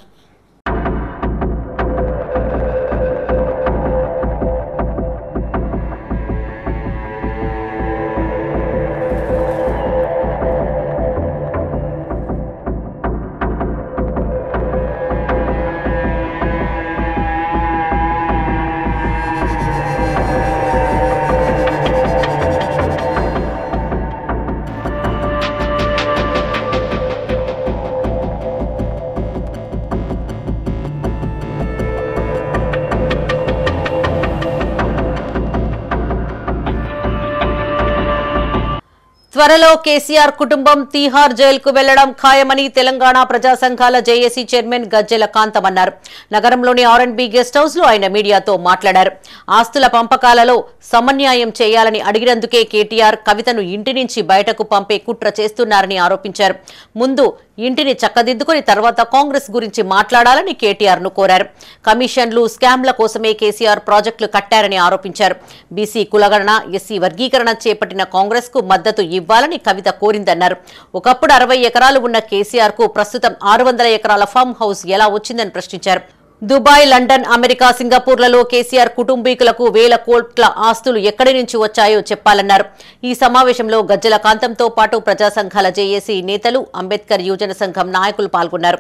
త్వరలో కేసీఆర్ కుటుంబం తీహార్ జైలుకు వెళ్లడం ఖాయమని తెలంగాణ ప్రజా సంఘాల జేఏసీ చైర్మన్ గజ్జెల కాంతం అన్నారు. నగరంలోని R&B గెస్ట్ హౌస్ లో ఆయన మీడియాతో మాట్లాడారు. ఆస్తుల పంపకాలలో సమన్యాయం చేయాలని అడిగినందుకే కేటీఆర్ కవితను ఇంటి నుంచి బయటకు పంపే కుట్ర చేస్తున్నారని ఆరోపించారు. ముందు ఇంటిని చక్కదిద్దుకుని తర్వాత కాంగ్రెస్ గురించి మాట్లాడాలని కేటీఆర్ ను కోరారు. కమిషన్లు స్కామ్ల కోసమే కేసీఆర్ ప్రాజెక్టులు కట్టారని ఆరోపించారు. బీసీ కులగణన, ఎస్సీ వర్గీకరణ చేపట్టిన కాంగ్రెస్ కు మద్దతు ఇవ్వాలని కవిత కోరిందన్నారు. ఒకప్పుడు 60 ఎకరాలు ఉన్న కేసీఆర్ కు ప్రస్తుతం 600 ఎకరాల ఫామ్ హౌస్ ఎలా వచ్చిందని ప్రశ్నించారు. దుబాయ్, లండన్, అమెరికా, సింగపూర్లలో కేసీఆర్ కుటుంబీకులకు వేల కోట్ల ఆస్తులు ఎక్కడి నుంచి వచ్చాయో చెప్పాలన్నారు. ఈ సమావేశంలో గజ్జెల కాంతంతో పాటు ప్రజా సంఘాల జేఏసీ నేతలు, అంబేద్కర్ యువజన సంఘం నాయకులు పాల్గొన్నారు.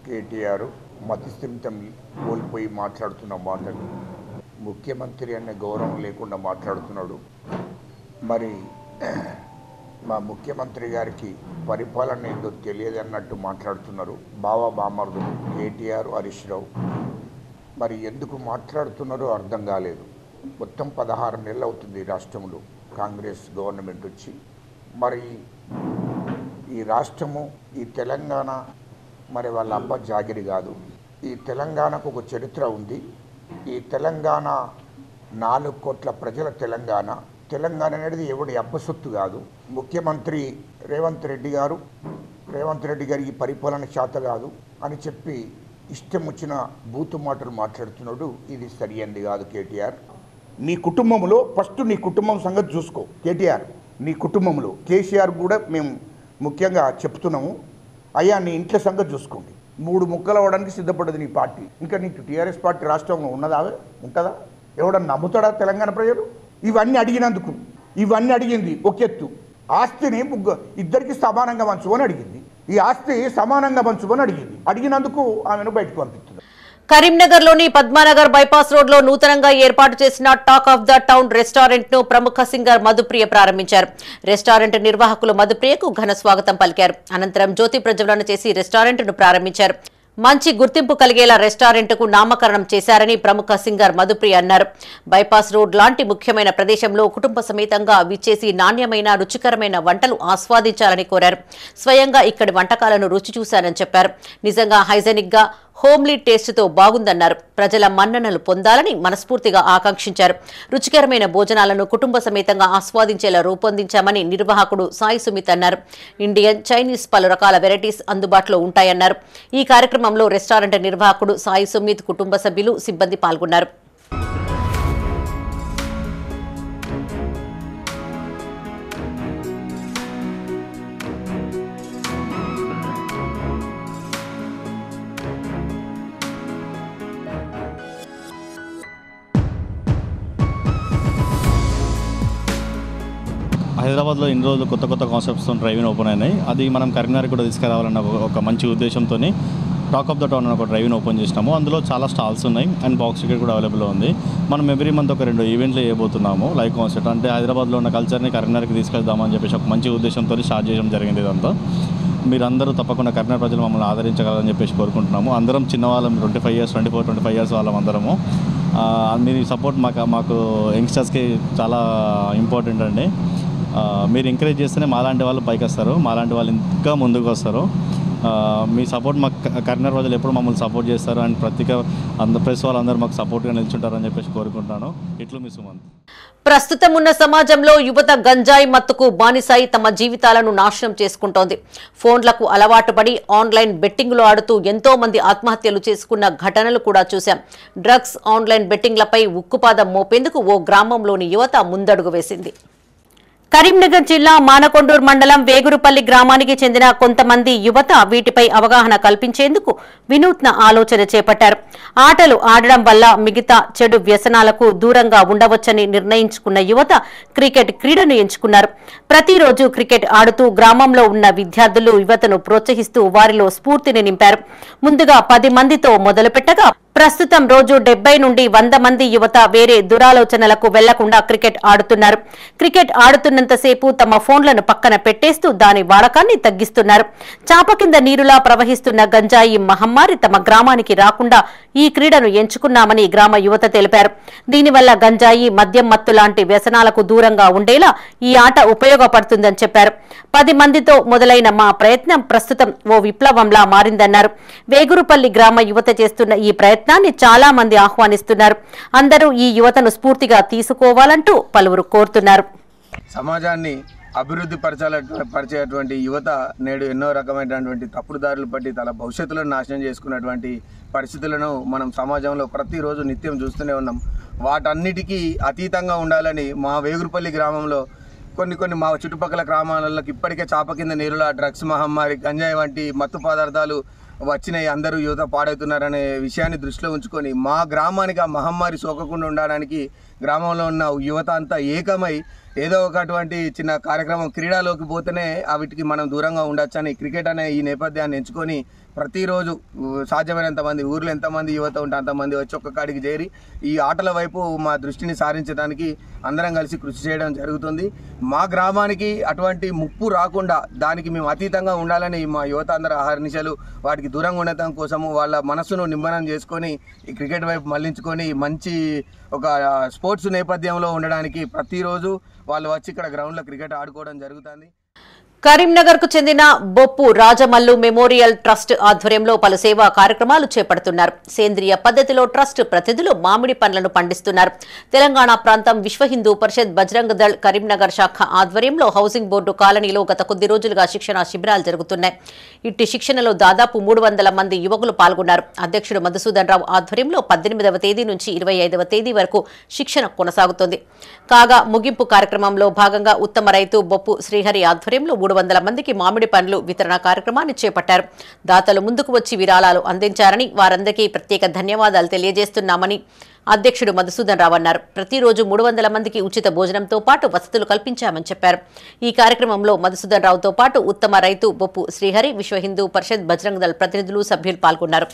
కేటీఆర్ మతిస్థిమితం కోల్పోయి మాట్లాడుతున్న మాటలు, ముఖ్యమంత్రి అనే గౌరవం లేకుండా మాట్లాడుతున్నాడు. మరి మా ముఖ్యమంత్రి గారికి పరిపాలన ఏందో తెలియదన్నట్టు మాట్లాడుతున్నారు. బామర్దులు కేటీఆర్, హరీష్ రావు మరి ఎందుకు మాట్లాడుతున్నారో అర్థం కాలేదు. మొత్తం 16 నెలలు అవుతుంది రాష్ట్రంలో కాంగ్రెస్ గవర్నమెంట్ వచ్చి. మరి ఈ రాష్ట్రము, ఈ తెలంగాణ మరి వాళ్ళ అబ్బ జాగిరి కాదు. ఈ తెలంగాణకు ఒక చరిత్ర ఉంది. ఈ తెలంగాణ 4 కోట్ల ప్రజల తెలంగాణ అనేది ఎవడి అబ్బసొత్తు కాదు. ముఖ్యమంత్రి రేవంత్ రెడ్డి గారికి పరిపాలన చేత కాదు అని చెప్పి ఇష్టం వచ్చిన బూతు మాటలు మాట్లాడుతున్నాడు. ఇది సరియైనది కాదు. కేటీఆర్, నీ కుటుంబంలో ఫస్ట్ నీ కుటుంబం సంగతి చూసుకో. కేటీఆర్, నీ కుటుంబంలో కేసీఆర్ కూడా మేము ముఖ్యంగా చెప్తున్నాము, అయ్యా నీ ఇంట్లో సంగతి చూసుకోండి. 3 ముక్కలు అవ్వడానికి సిద్ధపడ్డది నీ పార్టీ. ఇంకా నీకు టీఆర్ఎస్ పార్టీ రాష్ట్రంలో ఉంటుందా? ఎవడన్నా నమ్ముతాడా తెలంగాణ ప్రజలు? ఇవన్నీ అడిగింది ఒక ఎత్తు. ఆస్తిని ఇద్దరికి సమానంగా పంచుకొని అడిగింది. ఈ ఆస్తి సమానంగా పంచుకొని అడిగినందుకు ఆమెను బయటకు పంపిస్తుంది. కరీంనగర్లోని పద్మానగర్ బైపాస్ రోడ్లో నూతనంగా ఏర్పాటు చేసిన talk of the town restaurant ను ప్రముఖ సింగర్ మధుప్రియ ప్రారంభించారు. రెస్టారెంట్ నిర్వాహకులు మధుప్రియకు ఘన స్వాగతం పలికారు. అనంతరం జ్యోతి ప్రజ్వలన చేసి రెస్టారెంట్ ను ప్రారంభించారు. మంచి గుర్తింపు కలిగేలా రెస్టారెంట్ కు నామకరణం చేశారని ప్రముఖ సింగర్ మధుప్రియ అన్నారు. బైపాస్ రోడ్ లాంటి ముఖ్యమైన ప్రదేశంలో కుటుంబ సమేతంగా విచ్చేసి నాణ్యమైన రుచికరమైన వంటలు ఆస్వాదించాలని కోరారు. స్వయంగా ఇక్కడి వంటకాలను రుచి చూశానని చెప్పారు. నిజంగా హైజెనిక్ గా హోమ్లీ టేస్ట్ తో బాగుందన్నారు. ప్రజల మన్ననలు పొందాలని మనస్ఫూర్తిగా ఆకాంక్షించారు. రుచికరమైన భోజనాలను కుటుంబ సమేతంగా ఆస్వాదించేలా రూపొందించామని నిర్వాహకుడు సాయి సుమిత్ అన్నారు. ఇండియన్, చైనీస్ పలు రకాల వెరైటీస్ అందుబాటులో ఉంటాయన్నారు. ఈ కార్యక్రమంలో రెస్టారెంట్ నిర్వాహకుడు సాయి సుమిత్, కుటుంబ సభ్యులు, సిబ్బంది పాల్గొన్నారు. హైదరాబాద్లో ఇన్ని రోజులు కొత్త కొత్త కాన్సెప్ట్స్తో డ్రైవ్ ఓపెన్ అయినాయి. అది మనం కరీంనగర్ కూడా తీసుకురావాలన్న ఒక మంచి ఉద్దేశంతో టాక్ ఆఫ్ ద టౌన్ అని ఒక డ్రైవ్ని ఓపెన్ చేసినాము. అందులో చాలా స్టాల్స్ ఉన్నాయి అండ్ బాక్స్ టికెట్ కూడా అవైలబుల్ ఉంది. మనం ఎవ్రీ మంత్ ఒక 2 ఈవెంట్లు చేయబోతున్నాము. లైవ్ కాన్సెప్ట్ అంటే హైదరాబాద్లో ఉన్న కల్చర్ని కరీంనగర్కి తీసుకెళ్దామని చెప్పేసి ఒక మంచి ఉద్దేశంతో స్టార్ట్ చేయడం జరిగింది. ఇదంతా మీరందరూ తప్పకుండా కరీంనగర్ ప్రజలు మమ్మల్ని ఆదరించగలరని చెప్పేసి కోరుకుంటున్నాము. అందరం చిన్నవాళ్ళం, 25 years 24-25 years వాళ్ళం అందరము. మీ సపోర్ట్ మాకు యంగ్స్టర్స్కి చాలా ఇంపార్టెంట్ అండి. మీరు ఎంకరేజ్ చేస్తేనే మాలాంటి వాళ్ళు పైకి వస్తారు, మాలాంటి వాళ్ళు ఇంకా ముందుకు వస్తారు. మీ సపోర్ట్ మాకు కరీంనగర్ ప్రజలు ఎప్పుడు మమ్మల్ని సపోర్ట్ చేస్తారు అండ్ ప్రెస్ వాళ్ళందరూ మాకు సపోర్ట్గా నిల్చుంటారని చెప్పేసి కోరుకుంటాను. ఇట్లు మీ సుమంత్. ప్రస్తుతం ఉన్న సమాజంలో యువత గంజాయి మత్తుకు బానిసై తమ జీవితాలను నాశనం చేసుకుంటోంది. ఫోన్లకు అలవాటు పడి ఆన్లైన్ బెట్టింగ్లు ఆడుతూ ఎంతో మంది ఆత్మహత్యలు చేసుకున్న ఘటనలు కూడా చూశాం. డ్రగ్స్, ఆన్లైన్ బెట్టింగ్లపై ఉక్కుపాదం మోపేందుకు ఓ గ్రామంలోని యువత ముందడుగు వేసింది. కరీంనగర్ జిల్లా మానకొండూరు మండలం వేగురుపల్లి గ్రామానికి చెందిన కొంతమంది యువత వీటిపై అవగాహన కల్పించేందుకు వినూత్న ఆలోచన చేపట్టారు. ఆటలు ఆడడం వల్ల మిగతా చెడు వ్యసనాలకు దూరంగా ఉండవచ్చని నిర్ణయించుకున్న యువత క్రికెట్ క్రీడను ఎంచుకున్నారు. ప్రతిరోజు క్రికెట్ ఆడుతూ గ్రామంలో ఉన్న విద్యార్థులు యువతను ప్రోత్సహిస్తూ వారిలో స్ఫూర్తిని నింపారు. ముందుగా 10 మందితో మొదలుపెట్టగా ప్రస్తుతం రోజు 70 నుండి 100 మంది యువత వేరే దురాలోచనలకు వెళ్లకుండా క్రికెట్ ఆడుతున్నారు. క్రికెట్ ఆడుతున్నంతసేపు తమ ఫోన్లను పక్కన పెట్టేస్తూ దాని వాడకాన్ని తగ్గిస్తున్నారు. చాప కింద నీరులా ప్రవహిస్తున్న గంజాయి మహమ్మారి తమ గ్రామానికి రాకుండా ఈ క్రీడను ఎంచుకున్నామని గ్రామ యువత తెలిపారు. దీనివల్ల గంజాయి, మద్యం మత్తు లాంటి వ్యసనాలకు దూరంగా ఉండేలా ఈ ఆట ఉపయోగపడుతుందని చెప్పారు. 10 మందితో మొదలైన మా ప్రయత్నం ప్రస్తుతం ఓ విప్లవంలా మారిందన్నారు. వేగురుపల్లి గ్రామ యువత చేస్తున్న ఈ ప్రయత్నాన్ని చాలా మంది ఆహ్వానిస్తున్నారు. అందరూ ఈ యువతను స్ఫూర్తిగా తీసుకోవాలంటూ పలువురు కోరుతున్నారు. సమాజాన్ని అభివృద్ధి పరిచేటువంటి యువత నేడు ఎన్నో రకమైనటువంటి తప్పుడు దారులు పట్టి తన భవిష్యత్తులను నాశనం చేసుకున్నటువంటి పరిస్థితులను మనం సమాజంలో ప్రతిరోజు నిత్యం చూస్తూనే ఉన్నాం. వాటన్నిటికీ అతీతంగా ఉండాలని మా వేగురుపల్లి గ్రామంలో కొన్ని మా చుట్టుపక్కల గ్రామాలకు ఇప్పటికే చాప కింద నీరుల డ్రగ్స్ మహమ్మారి, గంజాయి వంటి మత్తు పదార్థాలు వచ్చినాయి. అందరూ యువత పాడవుతున్నారనే విషయాన్ని దృష్టిలో ఉంచుకొని మా గ్రామానికి ఆ మహమ్మారి సోకకుండా ఉండడానికి గ్రామంలో ఉన్న యువత అంతా ఏకమై ఏదో ఒకటువంటి చిన్న కార్యక్రమం క్రీడలోకి పోతేనే వీటికి మనం దూరంగా ఉండొచ్చని క్రికెట్ అనే ఈ నేపథ్యాన్ని ఎంచుకొని ప్రతిరోజు సాధ్యమైనంత మంది, ఊర్లో ఎంతమంది యువత ఉంటే అంతమంది వచ్చి ఒక్క కాడికి చేరి ఈ ఆటల వైపు మా దృష్టిని సారించడానికి అందరం కలిసి కృషి చేయడం జరుగుతుంది. మా గ్రామానికి అటువంటి ముప్పు రాకుండా దానికి మేము అతీతంగా ఉండాలని మా యువత అందరూ అహర్నిశలు వాటికి దూరంగా ఉండటం కోసము వాళ్ళ మనస్సును నిమ్మనం చేసుకొని ఈ క్రికెట్ వైపు మళ్లించుకొని మంచి ఒక స్పోర్ట్స్ నేపథ్యంలో ఉండడానికి ప్రతిరోజు వాళ్ళు వచ్చి ఇక్కడ గ్రౌండ్లో క్రికెట్ ఆడుకోవడం జరుగుతుంది. కరీంనగర్ కు చెందిన బొప్పు రాజమల్లు మెమోరియల్ ట్రస్ట్ ఆధ్వర్యంలో పలు సేవా కార్యక్రమాలు చేపడుతున్నారు. సేంద్రియ పద్ధతిలో ట్రస్ట్ ప్రతినిధులు మామిడి పండ్లను పండిస్తున్నారు. తెలంగాణ ప్రాంతం విశ్వ హిందూ పరిషత్ బజరంగ దళ్ కరీంనగర్ శాఖ ఆధ్వర్యంలో హౌసింగ్ బోర్డు కాలనీలో గత కొద్ది రోజులుగా శిక్షణ శిబిరాలు జరుగుతున్నాయి. ఇట్టి శిక్షణలో దాదాపు 300 మంది యువకులు పాల్గొన్నారు. అధ్యక్షుడు మధుసూదన్ రావు ఆధ్వర్యంలో 18వ తేదీ నుంచి 25వ తేదీ వరకు శిక్షణ కొనసాగుతోంది. కాగా ముగింపు కార్యక్రమంలో భాగంగా ఉత్తమ రైతు బొప్పు శ్రీహరి ఆధ్వర్యంలో 300 మందికి మామిడి పండ్లు వితరణ కార్యక్రమాన్ని చేపట్టారు. దాతలు ముందుకు వచ్చి విరాళాలు అందించారని, వారందరికీ ప్రత్యేక ధన్యవాదాలు తెలియజేస్తున్నామని అధ్యక్షుడు మధుసూదన్ రావు అన్నారు. ప్రతిరోజు 300 మందికి ఉచిత భోజనంతో పాటు వసతులు కల్పించామని చెప్పారు. ఈ కార్యక్రమంలో మధుసూదన్ రావుతో పాటు ఉత్తమ రైతు బొప్పు శ్రీహరి, విశ్వ హిందూ పరిషత్ బజరంగ దళ్ ప్రతినిధులు, సభ్యులు పాల్గొన్నారు.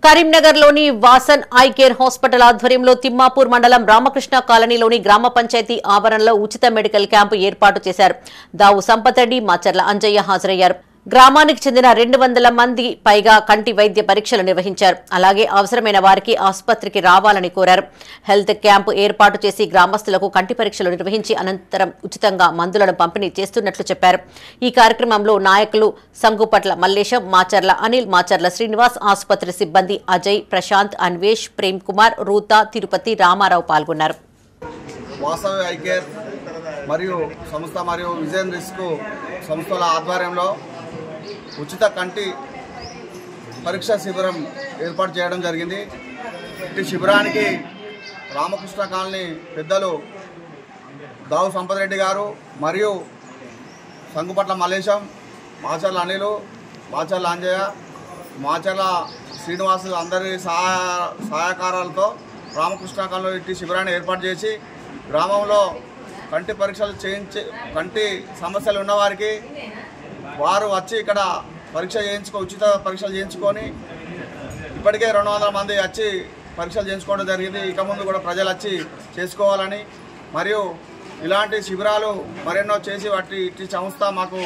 కరీంనగర్లోని వాసన్ ఐ కేర్ హాస్పిటల్ ఆధ్వర్యంలో తిమ్మాపూర్ మండలం రామకృష్ణ కాలనీలోని గ్రామ పంచాయతీ ఆవరణలో ఉచిత మెడికల్ క్యాంపు ఏర్పాటు చేశారు. దావు సంపత్ రెడ్డి, మాచర్ల అంజయ్య హాజరయ్యారు. గ్రామానికి చెందిన 200 మంది పైగా కంటి వైద్య పరీక్షలు నిర్వహించారు. అలాగే అవసరమైన వారికి ఆసుపత్రికి రావాలని కోరారు. హెల్త్ క్యాంపు ఏర్పాటు చేసి గ్రామస్తులకు కంటి పరీక్షలు నిర్వహించి అనంతరం ఉచితంగా మందులను పంపిణీ చేస్తున్నట్లు చెప్పారు. ఈ కార్యక్రమంలో నాయకులు సంగుపట్ల మల్లేశం, మాచర్ల అనిల్, మాచర్ల శ్రీనివాస్, ఆసుపత్రి సిబ్బంది అజయ్, ప్రశాంత్, అన్వేష్, ప్రేమ్ కుమార్, రూతా, తిరుపతి, రామారావు పాల్గొన్నారు. వాసవి ఐ కేర్ మరియు సంస్థ మరియు విజన్ రిస్క్ సంస్థల ఆధ్వర్యంలో ఉచిత కంటి పరీక్ష శిబిరం ఏర్పాటు చేయడం జరిగింది. ఈ శిబిరానికి రామకృష్ణ కాలనీ పెద్దలు దావు సంపత్ రెడ్డి గారు మరియు సంగుపట్ల మల్లేశం, మాచర్ల అనిలు, మాచర్ల అంజయ్య, మాచర్ల శ్రీనివాసు అందరి సహకారాలతో రామకృష్ణ కాలనీలో ఇట్టి శిబిరాన్ని ఏర్పాటు చేసి గ్రామంలో కంటి పరీక్షలు కంటి సమస్యలు ఉన్నవారికి వారు వచ్చి ఇక్కడ ఉచిత పరీక్షలు చేయించుకొని ఇప్పటికే 200 మంది వచ్చి పరీక్షలు చేయించుకోవడం జరిగింది. ఇక ముందు కూడా ప్రజలు వచ్చి చేసుకోవాలని మరియు ఇలాంటి శిబిరాలు మరెన్నో చేసి ఇట్టి సంస్థ మాకు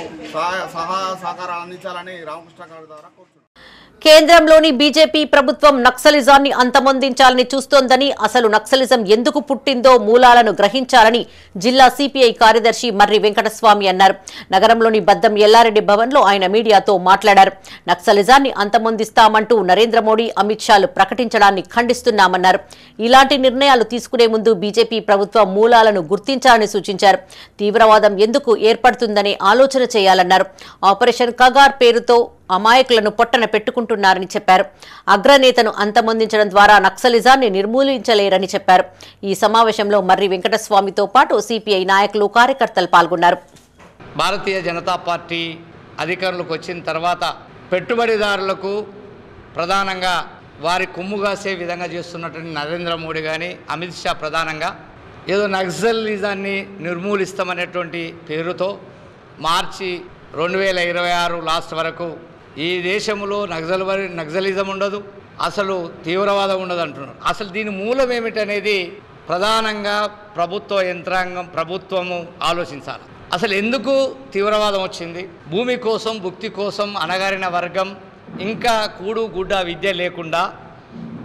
సహకారాలు అందించాలని రామకృష్ణ గారి ద్వారా కోరుతున్నాను. కేంద్రంలోని బీజేపీ ప్రభుత్వం నక్సలిజాన్ని అంతమొందించాలని చూస్తోందని, అసలు నక్సలిజం ఎందుకు పుట్టిందో మూలాలను గ్రహించాలని జిల్లా సిపిఐ కార్యదర్శి మర్రి వెంకటస్వామి అన్నారు. నగరంలోని బద్దం ఎల్లారెడ్డి భవన్లో ఆయన మీడియాతో మాట్లాడారు. నక్సలిజాన్ని అంతమొందిస్తామంటూ నరేంద్ర మోడీ, అమిత్ షాలు ప్రకటించడాన్ని ఖండిస్తున్నామన్నారు. ఇలాంటి నిర్ణయాలు తీసుకునే ముందు బీజేపీ ప్రభుత్వం మూలాలను గుర్తించాలని సూచించారు. తీవ్రవాదం ఎందుకు ఏర్పడుతుందనే ఆలోచన చేయాలన్నారు. ఆపరేషన్ కగార్ పేరుతో అమాయకులను పొట్టన పెట్టుకుంటున్నారని చెప్పారు. అగ్రనేతను అంతమొందించడం ద్వారా నక్సలిజాన్ని నిర్మూలించలేరని చెప్పారు. ఈ సమావేశంలో మర్రి వెంకటస్వామితో పాటు సిపిఐ నాయకులు, కార్యకర్తలు పాల్గొన్నారు. భారతీయ జనతా పార్టీ అధికారులకు వచ్చిన తర్వాత పెట్టుబడిదారులకు ప్రధానంగా వారి కొమ్ముగాసే విధంగా చేస్తున్నటువంటి నరేంద్ర మోడీ కానీ, అమిత్ షా ప్రధానంగా ఏదో నక్సలిజాన్ని నిర్మూలిస్తామనేటువంటి పేరుతో మార్చి 2026 లాస్ట్ వరకు ఈ దేశంలో నక్సలిజం ఉండదు, అసలు తీవ్రవాదం ఉండదు అంటున్నారు. అసలు దీని మూలం ఏమిటనేది ప్రధానంగా ప్రభుత్వ యంత్రాంగం, ప్రభుత్వము ఆలోచించాలి. అసలు ఎందుకు తీవ్రవాదం వచ్చింది? భూమి కోసం, భుక్తి కోసం అణగారిన వర్గం ఇంకా కూడు గుడ్డ విద్య లేకుండా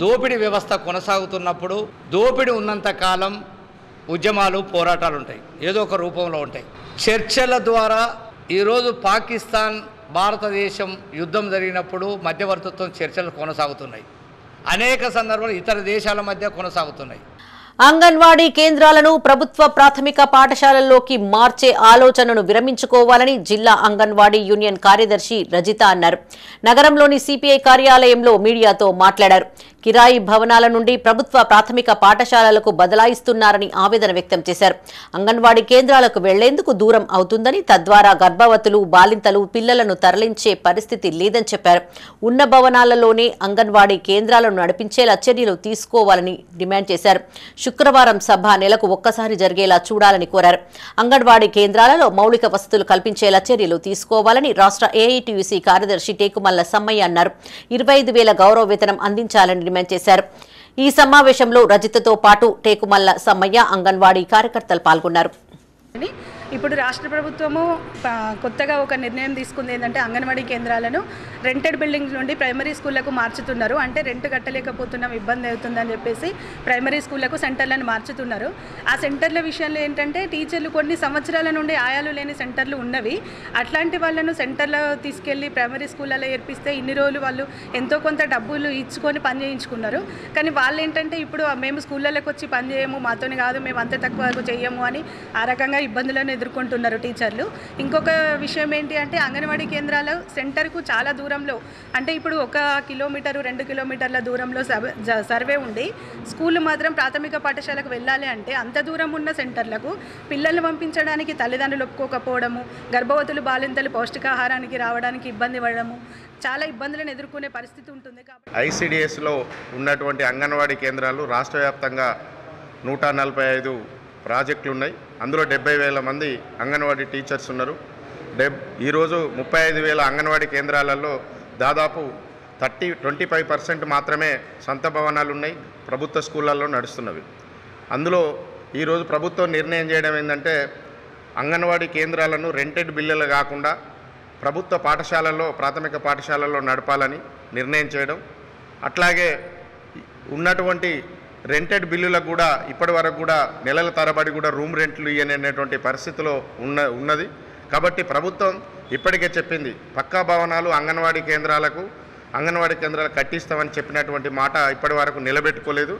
దోపిడీ వ్యవస్థ కొనసాగుతున్నప్పుడు, దోపిడీ ఉన్నంత కాలం ఉద్యమాలు, పోరాటాలు ఉంటాయి, ఏదో ఒక రూపంలో ఉంటాయి. చర్చల ద్వారా ఈరోజు పాకిస్తాన్, భారతదేశం యుద్ధం జరిగినప్పుడు మధ్యవర్తిత్వం చర్చలు కొనసాగుతున్నాయి. అనేక సందర్భాలు ఇతర దేశాల మధ్య కొనసాగుతున్నాయి. అంగన్వాడీ కేంద్రాలను ప్రభుత్వ ప్రాథమిక పాఠశాలల్లోకి మార్చే ఆలోచనను విరమించుకోవాలని జిల్లా అంగన్వాడీ యూనియన్ కార్యదర్శి రజిత అన్నారు. నగరంలోని సిపిఐ కార్యాలయంలో మీడియాతో మాట్లాడారు. కిరాయి భవనాల నుండి ప్రభుత్వ ప్రాథమిక పాఠశాలలకు బదలాయిస్తున్నారని ఆవేదన వ్యక్తం చేశారు. అంగన్వాడీ కేంద్రాలకు వెళ్లేందుకు దూరం అవుతుందని, తద్వారా గర్భవతులు, బాలింతలు, పిల్లలను తరలించే పరిస్థితి లేదని చెప్పారు. ఉన్న భవనాలలోనే అంగన్వాడీ కేంద్రాలను నడిపించేలా చర్యలు తీసుకోవాలని డిమాండ్ చేశారు. శుక్రవారం సభ నెలకు ఒక్కసారి జరిగేలా చూడాలని కోరారు. అంగన్వాడీ కేంద్రాలలో మౌలిక వసతులు కల్పించేలా చర్యలు తీసుకోవాలని రాష్ట్ర ఏఐటీయూసీ కార్యదర్శి టేకుమల్ల సమ్మయ్య అన్నారు. 25,000 గౌరవ వేతనం అందించాలని డిమాండ్ చేశారు. ఈ సమావేశంలో రజితతో పాటు టేకుమల్ల సమ్మయ్య, అంగన్వాడీ కార్యకర్తలు పాల్గొన్నారు. ఇప్పుడు రాష్ట్ర ప్రభుత్వము కొత్తగా ఒక నిర్ణయం తీసుకుంది. ఏంటంటే అంగన్వాడీ కేంద్రాలను రెంటెడ్ బిల్డింగ్స్ నుండి ప్రైమరీ స్కూళ్లకు మార్చుతున్నారు. అంటే రెంట్ కట్టలేకపోతున్నాం, ఇబ్బంది అవుతుందని చెప్పేసి ప్రైమరీ స్కూళ్లకు సెంటర్లను మార్చుతున్నారు. ఆ సెంటర్ల విషయంలో ఏంటంటే టీచర్లు కొన్ని సంవత్సరాల నుండి ఆయాలు లేని సెంటర్లు ఉన్నవి. అట్లాంటి వాళ్ళను సెంటర్లో తీసుకెళ్ళి ప్రైమరీ స్కూళ్ళలో ఏర్పిస్తే ఇన్ని రోజులు వాళ్ళు ఎంతో కొంత డబ్బులు ఇచ్చుకొని పని చేయించుకున్నారు. కానీ వాళ్ళు ఏంటంటే ఇప్పుడు మేము స్కూళ్ళలోకి వచ్చి పని చేయము, మాతోని కాదు, మేము అంత తక్కువ చేయము అని ఆ రకంగా ఇబ్బందులను ఎదుర్కొంటున్నారు టీచర్లు. ఇంకొక విషయం ఏంటి అంటే అంగన్వాడీ కేంద్రాలు సెంటర్కు చాలా దూరంలో, అంటే ఇప్పుడు 1 కిలోమీటరు 2 కిలోమీటర్ల దూరంలో సర్వే ఉండి స్కూళ్ళు మాత్రం ప్రాథమిక పాఠశాలకు వెళ్ళాలి అంటే అంత దూరం ఉన్న సెంటర్లకు పిల్లల్ని పంపించడానికి తల్లిదండ్రులు ఒప్పుకోకపోవడము, గర్భవతులు, బాలింతలు పౌష్టికాహారానికి రావడానికి ఇబ్బంది పడడము, చాలా ఇబ్బందులను ఎదుర్కొనే పరిస్థితి ఉంటుంది. ఐసిడిఎస్లో ఉన్నటువంటి అంగన్వాడీ కేంద్రాలు రాష్ట్ర వ్యాప్తంగా 145 ప్రాజెక్టులు ఉన్నాయి. అందులో 70,000 మంది అంగన్వాడీ టీచర్స్ ఉన్నారు. ఈరోజు 35,000 అంగన్వాడీ కేంద్రాలలో దాదాపు 25% మాత్రమే సొంత భవనాలు ఉన్నాయి, ప్రభుత్వ స్కూళ్ళల్లో నడుస్తున్నవి. అందులో ఈరోజు ప్రభుత్వం నిర్ణయం చేయడం ఏంటంటే అంగన్వాడీ కేంద్రాలను రెంటెడ్ బిల్లులు కాకుండా ప్రభుత్వ పాఠశాలల్లో, ప్రాథమిక పాఠశాలల్లో నడపాలని నిర్ణయం చేయడం. అట్లాగే ఉన్నటువంటి రెంటెడ్ బిల్లులకు కూడా ఇప్పటి వరకు కూడా నెలల తరబడి కూడా రూమ్ రెంట్లు ఇవ్వనటువంటి పరిస్థితిలో ఉన్నది. కాబట్టి ప్రభుత్వం ఇప్పటికే చెప్పింది పక్కా భవనాలు అంగన్వాడీ కేంద్రాలు కట్టిస్తామని చెప్పినటువంటి మాట ఇప్పటి వరకు నిలబెట్టుకోలేదు.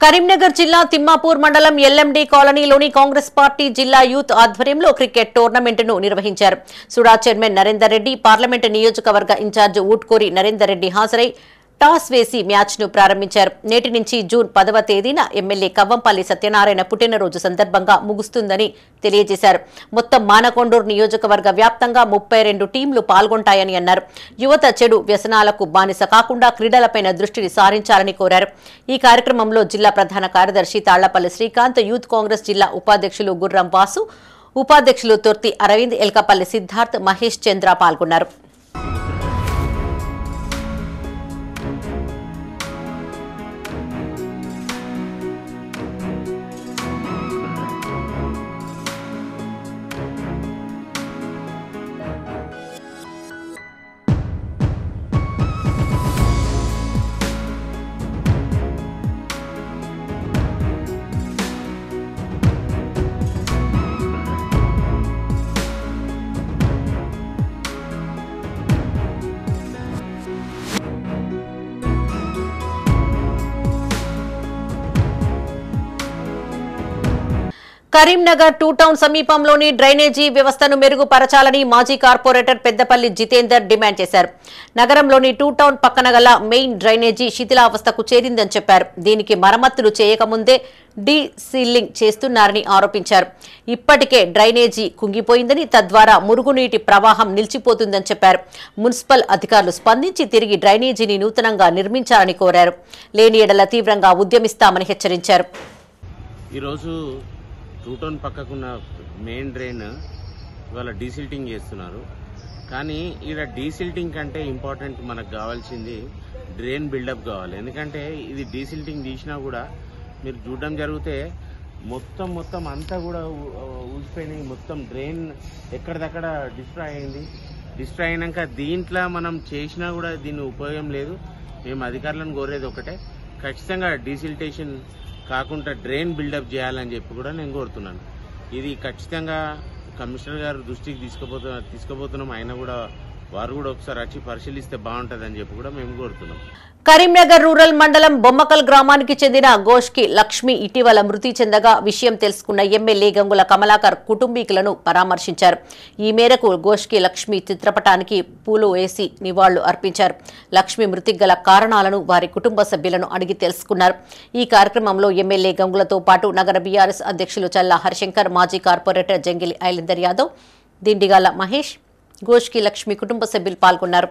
కరీంనగర్ జిల్లా తిమ్మాపూర్ మండలం ఎల్ఎండి కాలనీలోని కాంగ్రెస్ పార్టీ జిల్లా యూత్ ఆధ్వర్యంలో క్రికెట్ టోర్నమెంట్ను నిర్వహించారు. సుడా చైర్మన్ నరేందర్ రెడ్డి, పార్లమెంటు నియోజకవర్గ ఇన్ఛార్జ్ ఊట్కూరి నరేందర్ రెడ్డి హాజరై టాస్ వేసి మ్యాచ్ను ప్రారంభించారు. నేటి నుంచి జూన్ 10వ తేదీన ఎమ్మెల్యే కవ్వంపల్లి సత్యనారాయణ పుట్టినరోజు సందర్భంగా ముగుస్తుందని తెలియజేశారు. మొత్తం మానకొండూరు నియోజకవర్గ వ్యాప్తంగా 32 టీంలు పాల్గొంటాయని అన్నారు. యువత చెడు వ్యసనాలకు బానిస కాకుండా క్రీడలపైన దృష్టిని సారించాలని కోరారు. ఈ కార్యక్రమంలో జిల్లా ప్రధాన కార్యదర్శి తాళ్లపల్లి శ్రీకాంత్, యూత్ కాంగ్రెస్ జిల్లా ఉపాధ్యక్షులు గుర్రం వాసు, ఉపాధ్యక్షులు తొర్తి అరవింద్, ఎల్కపల్లి సిద్ధార్థ్, మహేష్ చంద్ర పాల్గొన్నారు. కరీంనగర్ 2 టౌన్ సమీపంలోని డ్రైనేజీ వ్యవస్థను మెరుగుపరచాలని మాజీ కార్పొరేటర్ పెద్దపల్లి జితేందర్ డిమాండ్ చేశారు. నగరంలోని 2 టౌన్ పక్కన గల మెయిన్ డ్రైనేజీ శిథిలావస్థకు చేరిందని చెప్పారు. దీనికి మరమ్మతులు చేయకముందే డీసీలింగ్ చేస్తున్నారని ఆరోపించారు. ఇప్పటికే డ్రైనేజీ కుంగిపోయిందని, తద్వారా మురుగునీటి ప్రవాహం నిలిచిపోతుందని చెప్పారు. మున్సిపల్ అధికారులు స్పందించి తిరిగి డ్రైనేజీని నూతనంగా నిర్మించాలని కోరారు. లేని ఎడల తీవ్రంగా ఉద్యమిస్తామని హెచ్చరించారు. ఈరోజు 2 టౌన్ పక్కకున్న మెయిన్ డ్రైన్ ఇవాళ డీసిల్టింగ్ చేస్తున్నారు. కానీ ఈడ డీసిల్టింగ్ కంటే ఇంపార్టెంట్ మనకు కావాల్సింది డ్రైన్ బిల్డప్ కావాలి. ఎందుకంటే ఇది డీసిల్టింగ్ తీసినా కూడా మీరు చూడడం జరిగితే మొత్తం అంతా కూడా ఊసిపోయినాయి. మొత్తం డ్రైన్ ఎక్కడిదక్కడ డిస్ట్రాయ్ అయింది. డిస్ట్రాయ్ అయినాక దీంట్లో మనం చేసినా కూడా దీన్ని ఉపయోగం లేదు. మేము అధికారులను కోరేది ఒకటే, ఖచ్చితంగా డీసిల్టేషన్ కాకుండా డ్రైన్ బిల్డప్ చేయాలని చెప్పి కూడా నేను కోరుతున్నాను. ఇది ఖచ్చితంగా కమిషనర్ గారు దృష్టికి తీసుకుపోతున్నాం. అయినా కూడా వారు కూడా ఒకసారి వచ్చి పరిశీలిస్తే బాగుంటుందని చెప్పి కూడా మేము కోరుతున్నాం. కరీంనగర్ రూరల్ మండలం బొమ్మకల్ గ్రామానికి చెందిన గోష్కి లక్ష్మి ఇటీవల మృతి చెందగా విషయం తెలుసుకున్న ఎమ్మెల్యే గంగుల కమలాకర్ కుటుంబీకులను పరామర్శించారు. ఈ మేరకు గోష్కి లక్ష్మి చిత్రపటానికి పూలు వేసి నివాళులు అర్పించారు. లక్ష్మి మృతికి గల కారణాలను వారి కుటుంబ సభ్యులను అడిగి తెలుసుకున్నారు. ఈ కార్యక్రమంలో ఎమ్మెల్యే గంగులతో పాటు నగర బీఆర్ఎస్ అధ్యక్షులు చల్లా హరిశంకర్, మాజీ కార్పొరేటర్ జంగిలి ఐలిందర్ యాదవ్, దిండిగాల మహేష్, గోష్కి లక్ష్మి కుటుంబ సభ్యులు పాల్గొన్నారు.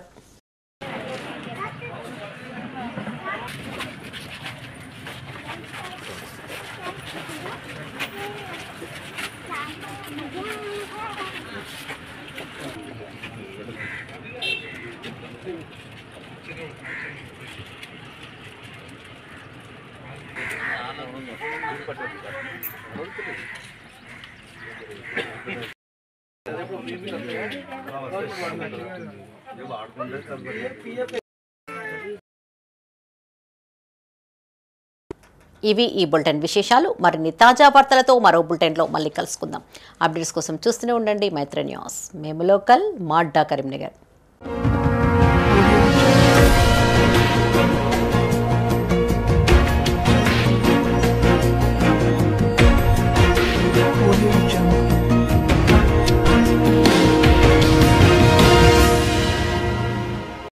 ఇవి ఈ బులెటిన్ విశేషాలు. మరిన్ని తాజా వార్తలతో మరో బులెటిన్లో మళ్ళీ కలుసుకుందాం. అప్డేట్స్ కోసం చూస్తూనే ఉండండి మైత్రి న్యూస్. మేము లోకల్, మాడ్డా కరీంనగర్.